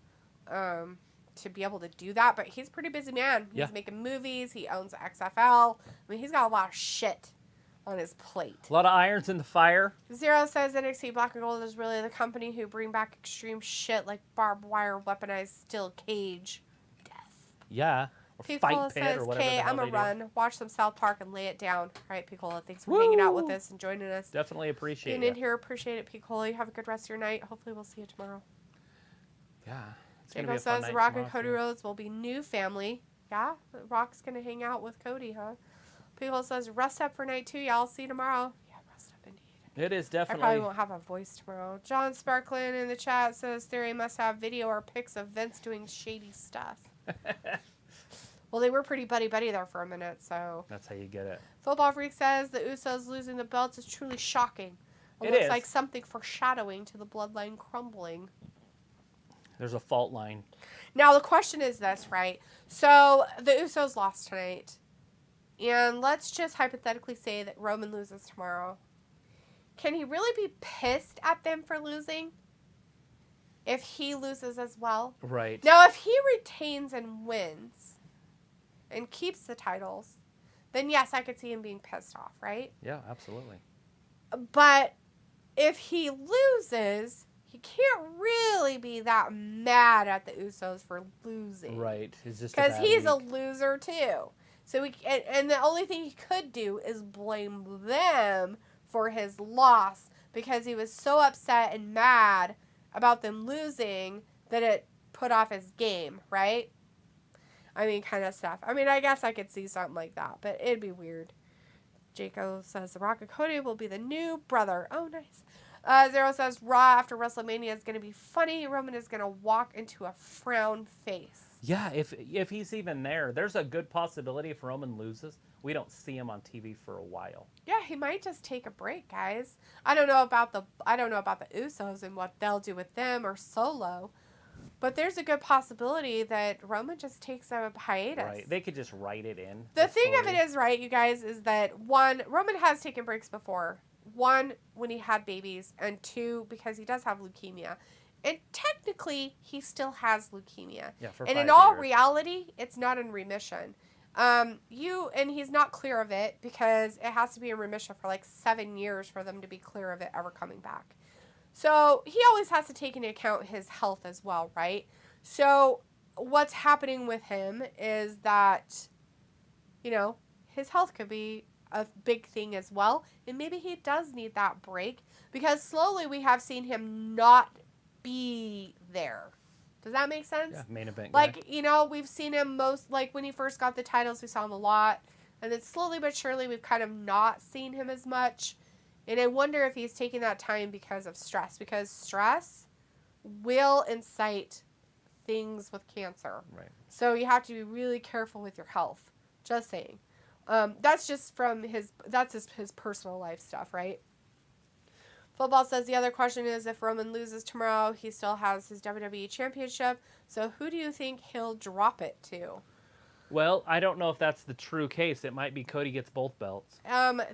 to be able to do that. But he's a pretty busy man. He's making movies. He owns the XFL. I mean, he's got a lot of shit on his plate. A lot of irons in the fire. Zero says NXT Black and Gold is really the company who bring back extreme shit like barbed wire, weaponized steel cage, death. Yeah. Or Piccola Fight Pit says, or whatever. "Okay, I'm a run. Watch some South Park and lay it down." All right, Piccola, thanks for hanging out with us and joining us. Definitely appreciate it. Being in here, appreciate it, Piccola. You have a good rest of your night. Hopefully, we'll see you tomorrow. Yeah. It's gonna be Jacob a fun says night Rock and tomorrow, Cody too. Rhodes will be new family. Yeah, Rock's gonna hang out with Cody, huh? Piccola says rest up for night 2. Y'all see you tomorrow. Yeah, rest up indeed. It is I definitely. probably won't have a voice tomorrow. John Sparklin in the chat says Theory must have video or pics of Vince doing shady stuff. Well, they were pretty buddy-buddy there for a minute, so. That's how you get it. Football Freak says the Usos losing the belts is truly shocking. It looks is. like something foreshadowing to the bloodline crumbling. There's a fault line. Now, the question is this, right? So, the Usos lost tonight. And let's just hypothetically say that Roman loses tomorrow. Can he really be pissed at them for losing? If he loses as well? Right. Now, if he retains and wins and keeps the titles, then yes, I could see him being pissed off, right? Yeah, absolutely. But if he loses, he can't really be that mad at the Usos for losing. Right. It's just because he's a week. loser too. So and the only thing he could do is blame them for his loss because he was so upset and mad about them losing that it put off his game, right? I mean, kind of stuff. I mean, I guess I could see something like that, but it'd be weird. Jaco says The Rock and Cody will be the new brother. Oh, nice. Zero says Raw after WrestleMania is going to be funny. Roman is going to walk into a frown face. Yeah, if he's even there, there's a good possibility if Roman loses. we don't see him on TV for a while. Yeah, he might just take a break, guys. I don't know about the Usos and what they'll do with them or Solo, but there's a good possibility that Roman just takes a hiatus. Right. They could just write it in. The thing of it is, right, you guys, is that one, Roman has taken breaks before. One, when he had babies, and two, because he does have leukemia. And technically, he still has leukemia. Yeah, for and 5 in all years. reality, it's not in remission. And he's not clear of it because it has to be in remission for like 7 years for them to be clear of it ever coming back. So he always has to take into account his health as well, right? So what's happening with him is that, his health could be a big thing as well. And maybe he does need that break because slowly we have seen him not be there. Does that make sense? Yeah, main event Like, guy. we've seen him like when he first got the titles, we saw him a lot. And then slowly but surely we've kind of not seen him as much. And I wonder if he's taking that time because of stress. Because stress will incite things with cancer. Right. So you have to be really careful with your health. Just saying. That's just from his personal life stuff, right? Football says the other question is if Roman loses tomorrow, he still has his WWE Championship. So who do you think he'll drop it to? Well, I don't know if that's the true case. It might be Cody gets both belts.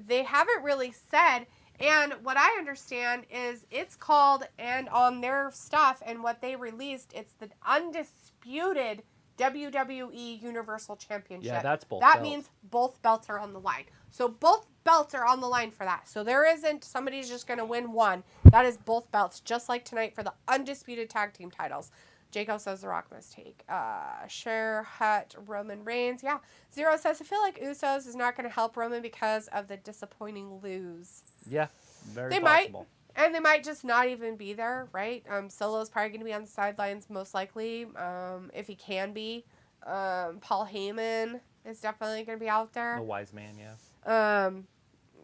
They haven't really said. And what I understand is it's called, and on their stuff and what they released, it's the Undisputed WWE Universal Championship. Yeah, that's both That belts. means both belts are on the line. So both belts are on the line for that. So there isn't somebody's just going to win one. That is both belts, just like tonight for the Undisputed Tag Team titles. Jacob says The Rock must take. Cher, Hut, Roman Reigns. Yeah. Zero says, I feel like Usos is not going to help Roman because of the disappointing lose. Yeah, very They possible. might. And they might just not even be there, right? Solo's probably going to be on the sidelines most likely, if he can be. Paul Heyman is definitely going to be out there. The wise man, yeah.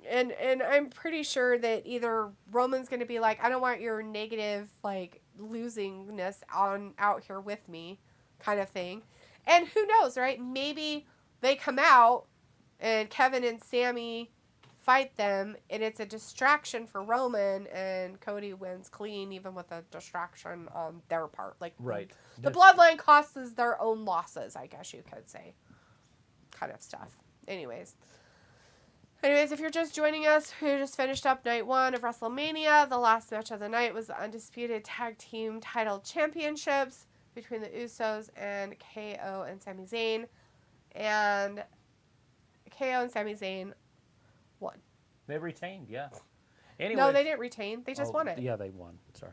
And I'm pretty sure that either Roman's going to be like, I don't want your negative, like, losingness out here with me kind of thing. And who knows, right? Maybe they come out and Kevin and Sami fight them and it's a distraction for Roman and Cody wins clean even with a distraction on their part. Like, Right. The bloodline costs their own losses, I guess you could say. Kind of stuff. Anyways, if you're just joining us, we just finished up night 1 of WrestleMania. The last match of the night was the Undisputed Tag Team Title Championships between the Usos and KO and Sami Zayn. And KO and Sami Zayn won. They retained, yeah. Anyways, No, they didn't retain. They just won it. Yeah, they won. Sorry.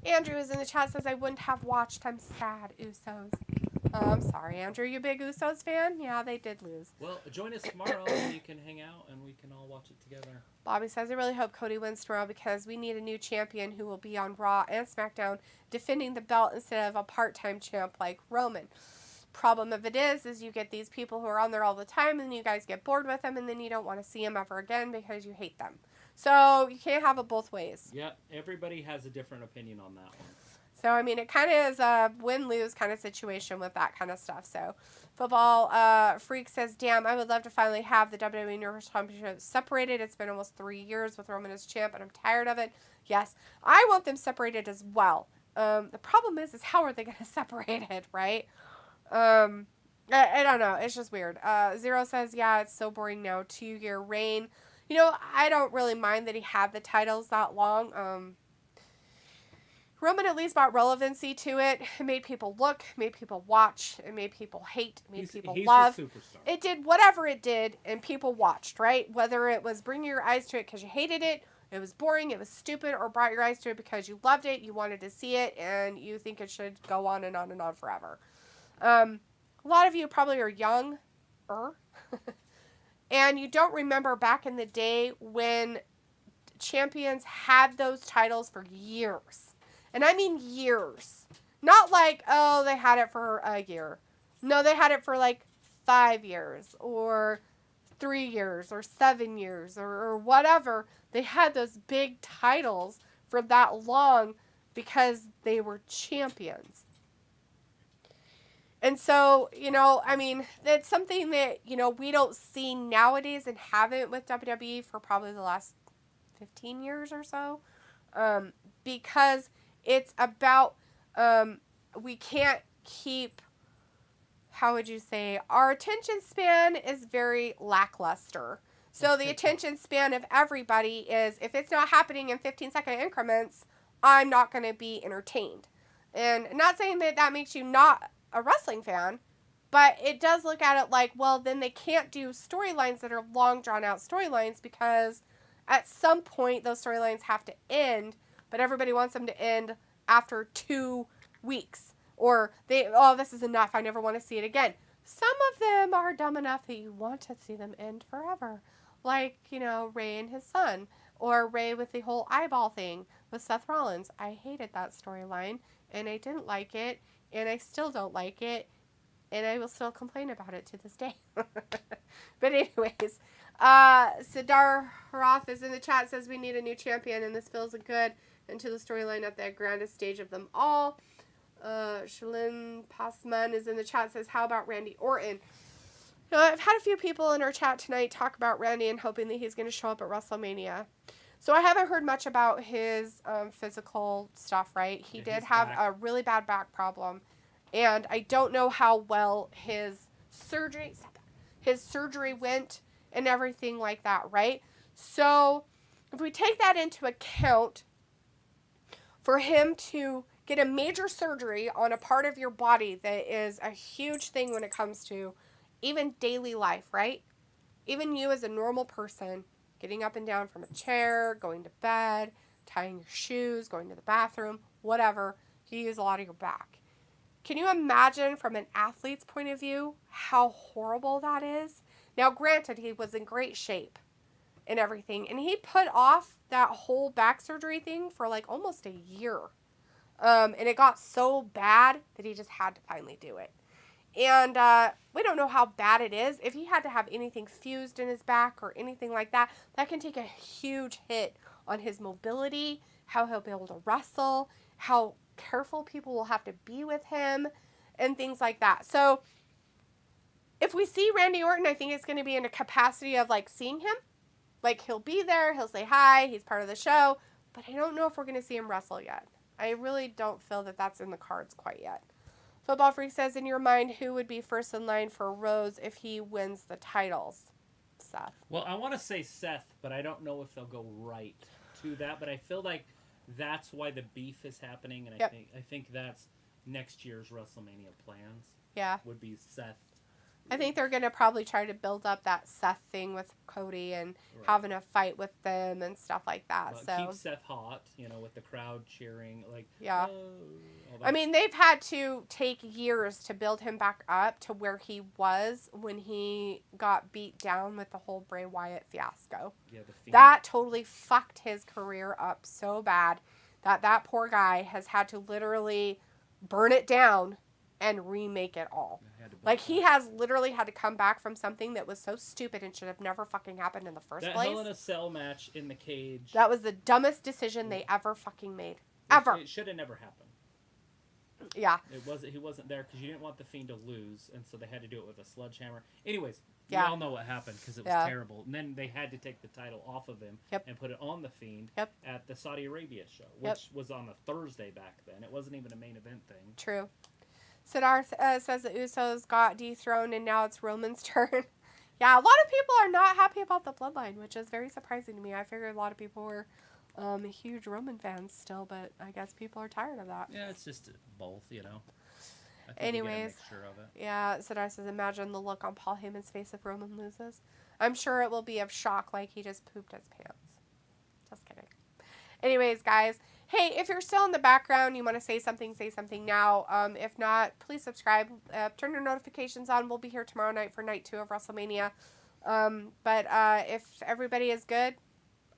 Andrew is in the chat, says, I wouldn't have watched. I'm sad, Usos. I'm sorry, Andrew. You a big Usos fan? Yeah, they did lose. Well, join us tomorrow and you can hang out and we can all watch it together. Bobby says, I really hope Cody wins tomorrow because we need a new champion who will be on Raw and SmackDown defending the belt instead of a part-time champ like Roman. Problem of it is you get these people who are on there all the time and you guys get bored with them and then you don't want to see them ever again because you hate them. So you can't have it both ways. Yeah, everybody has a different opinion on that one. So, I mean, it kind of is a win-lose kind of situation with that kind of stuff. So, Football Freak says, damn, I would love to finally have the WWE Universal Championship separated. It's been almost 3 years with Roman as champ, and I'm tired of it. Yes, I want them separated as well. The problem is how are they going to separate it, right? I don't know. It's just weird. Zero says, yeah, it's so boring now. 2-year reign. I don't really mind that he had the titles that long. Roman at least brought relevancy to it. It made people look, made people watch, it made people hate, made people love. He's a superstar. It did whatever it did, and people watched, right? Whether it was bringing your eyes to it because you hated it, it was boring, it was stupid, or brought your eyes to it because you loved it, you wanted to see it, and you think it should go on and on and on forever. A lot of you probably are younger, and you don't remember back in the day when champions had those titles for years. And I mean years. Not like, oh, they had it for a year. No, they had it for like 5 years or 3 years or 7 years or whatever. They had those big titles for that long because they were champions. And so, I mean, that's something that, we don't see nowadays and haven't with WWE for probably the last 15 years or so. Because it's about, we can't keep, how would you say, our attention span is very lackluster. So the attention span of everybody is, if it's not happening in 15-second increments, I'm not going to be entertained. And not saying that that makes you not a wrestling fan, but it does look at it like, well, then they can't do storylines that are long, drawn-out storylines because at some point those storylines have to end, but everybody wants them to end after 2 weeks. Or this is enough, I never want to see it again. Some of them are dumb enough that you want to see them end forever. Like, Ray and his son. Or Ray with the whole eyeball thing with Seth Rollins. I hated that storyline, and I didn't like it, and I still don't like it, and I will still complain about it to this day. But anyways, Sidar Roth is in the chat, says we need a new champion, and this feels good into the storyline at the grandest stage of them all. Shalyn Passman is in the chat, says, how about Randy Orton? I've had a few people in our chat tonight talk about Randy and hoping that he's going to show up at WrestleMania. So I haven't heard much about his physical stuff, right? He did have a really bad back problem. And I don't know how well his surgery went and everything like that, right? So if we take that into account, for him to get a major surgery on a part of your body that is a huge thing when it comes to even daily life, right? Even you as a normal person, getting up and down from a chair, going to bed, tying your shoes, going to the bathroom, whatever, you use a lot of your back. Can you imagine from an athlete's point of view how horrible that is? Now, granted, he was in great shape and everything, and he put off that whole back surgery thing for like almost a year. And it got so bad that he just had to finally do it. And we don't know how bad it is. If he had to have anything fused in his back or anything like that, that can take a huge hit on his mobility, how he'll be able to wrestle, how careful people will have to be with him, and things like that. So if we see Randy Orton, I think it's going to be in a capacity of like seeing him. Like he'll be there, he'll say hi, he's part of the show, but I don't know if we're going to see him wrestle yet. I really don't feel that that's in the cards quite yet. Football Freak says, in your mind, who would be first in line for Rhodes if he wins the titles? Seth. Well, I want to say Seth, but I don't know if they'll go right to that. But I feel like that's why the beef is happening, and I think that's next year's WrestleMania plans. Yeah. Would be Seth. I think they're going to probably try to build up that Seth thing with Cody and having a fight with them and stuff like that. So keep Seth hot, with the crowd cheering, like yeah. Oh, I mean, they've had to take years to build him back up to where he was when he got beat down with the whole Bray Wyatt fiasco. Yeah, that totally fucked his career up so bad that poor guy has had to literally burn it down and remake it all. Like, he has literally had to come back from something that was so stupid and should have never fucking happened in the first place. That Hell in a Cell match in the cage. That was the dumbest decision they ever fucking made. Ever. It should have never happened. Yeah. He wasn't there because you didn't want the Fiend to lose, and so they had to do it with a sledgehammer. Anyways, we Yeah. all know what happened because it was terrible. And then they had to take the title off of him and put it on the Fiend at the Saudi Arabia show, which was on a Thursday back then. It wasn't even a main event thing. True. Siddharth says the Usos got dethroned and now it's Roman's turn. Yeah, a lot of people are not happy about the bloodline, which is very surprising to me. I figured a lot of people were huge Roman fans still, but I guess people are tired of that. Yeah, it's just both, I think Anyways, you get a mixture of it. Yeah, Siddharth says, imagine the look on Paul Heyman's face if Roman loses. I'm sure it will be of shock like he just pooped his pants. Just kidding. Anyways, guys, hey, if you're still in the background, you want to say something now. If not, please subscribe. Turn your notifications on. We'll be here tomorrow night for night 2 of WrestleMania. But if everybody is good,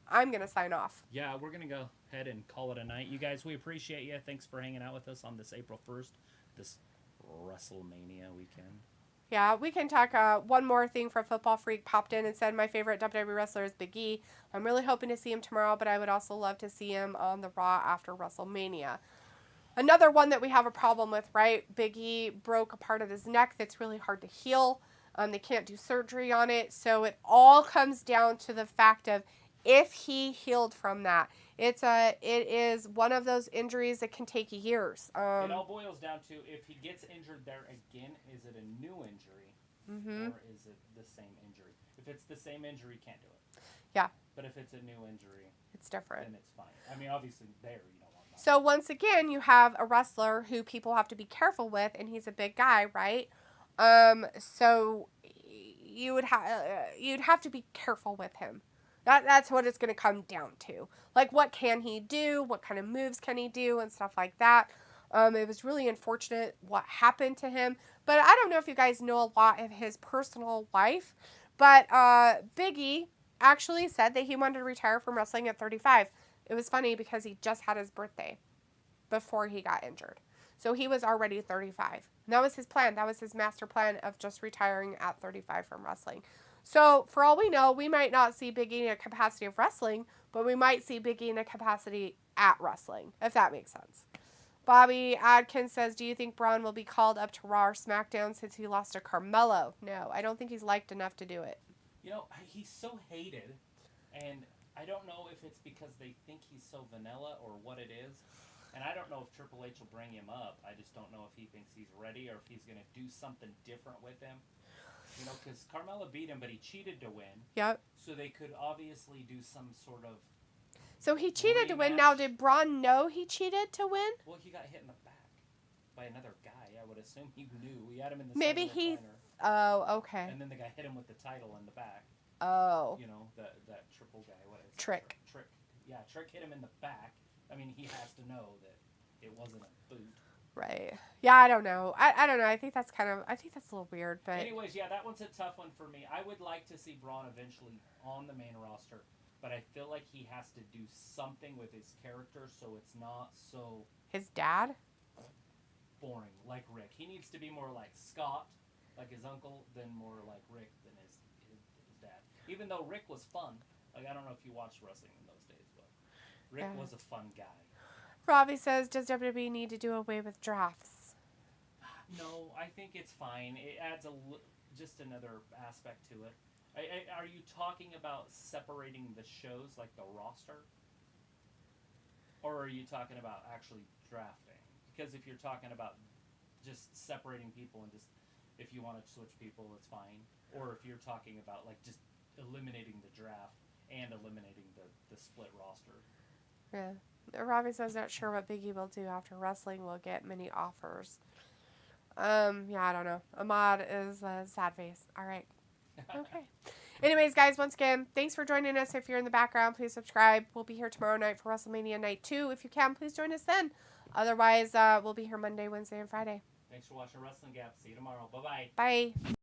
I'm going to sign off. Yeah, we're going to go ahead and call it a night. You guys, we appreciate you. Thanks for hanging out with us on this April 1st, this WrestleMania weekend. Yeah, we can talk. One more thing for Football Freak popped in and said, my favorite WWE wrestler is Big E. I'm really hoping to see him tomorrow, but I would also love to see him on the Raw after WrestleMania. Another one that we have a problem with, right? Big E broke a part of his neck that's really hard to heal. They can't do surgery on it. So it all comes down to the fact of if he healed from that. It is one of those injuries that can take years. It all boils down to if he gets injured there again, is it a new injury or is it the same injury? If it's the same injury, can't do it. Yeah. But if it's a new injury, it's different. Then it's fine. I mean, obviously there you don't want that. So once again, you have a wrestler who people have to be careful with, and he's a big guy, right? So you'd have to be careful with him. That's what it's going to come down to. Like, what can he do? What kind of moves can he do? And stuff like that. It was really unfortunate what happened to him. But I don't know if you guys know a lot of his personal life. But Big E actually said that he wanted to retire from wrestling at 35. It was funny because he just had his birthday before he got injured. So he was already 35. And that was his plan. That was his master plan of just retiring at 35 from wrestling. So, for all we know, we might not see Big E in a capacity of wrestling, but we might see Big E in a capacity at wrestling, if that makes sense. Bobby Adkins says, do you think Braun will be called up to Raw or SmackDown since he lost to Carmelo? No, I don't think he's liked enough to do it. You know, he's so hated, and I don't know if it's because they think he's so vanilla or what it is. And I don't know if Triple H will bring him up. I just don't know if he thinks he's ready or if he's going to do something different with him. You know, because Carmella beat him, but he cheated to win. Yep. So they could obviously do some sort of... So he cheated to win. Now, did Braun know he cheated to win? Well, he got hit in the back by another guy. I would assume he knew. He had him in the Maybe he... Oh, okay. And then the guy hit him with the title in the back. Oh. You know, that triple guy. What is it? Trick. Trick. Yeah, Trick hit him in the back. I mean, he has to know that it wasn't a boot. Right. Yeah, I don't know. I don't know. I think that's a little weird, but... Anyways, yeah, that one's a tough one for me. I would like to see Braun eventually on the main roster, but I feel like he has to do something with his character so it's not so... His dad? Boring, like Rick. He needs to be more like Scott, like his uncle, than more like Rick than his dad. Even though Rick was fun. Like, I don't know if you watched wrestling in those days, but Rick was a fun guy. Robbie says, does WWE need to do away with drafts? No, I think it's fine. It adds just another aspect to it. Are you talking about separating the shows, like the roster? Or are you talking about actually drafting? Because if you're talking about just separating people and just, if you want to switch people, it's fine. Or if you're talking about, like, just eliminating the draft and eliminating the split roster. Yeah. Robbie says not sure what Big E will do after wrestling will get many offers. Yeah, I don't know. Ahmad is a sad face. All right. Okay. Anyways, guys, once again, thanks for joining us. If you're in the background, please subscribe. We'll be here tomorrow night for WrestleMania Night 2. If you can, please join us then. Otherwise, we'll be here Monday, Wednesday, and Friday. Thanks for watching Wrestling Gap. See you tomorrow. Bye-bye. Bye.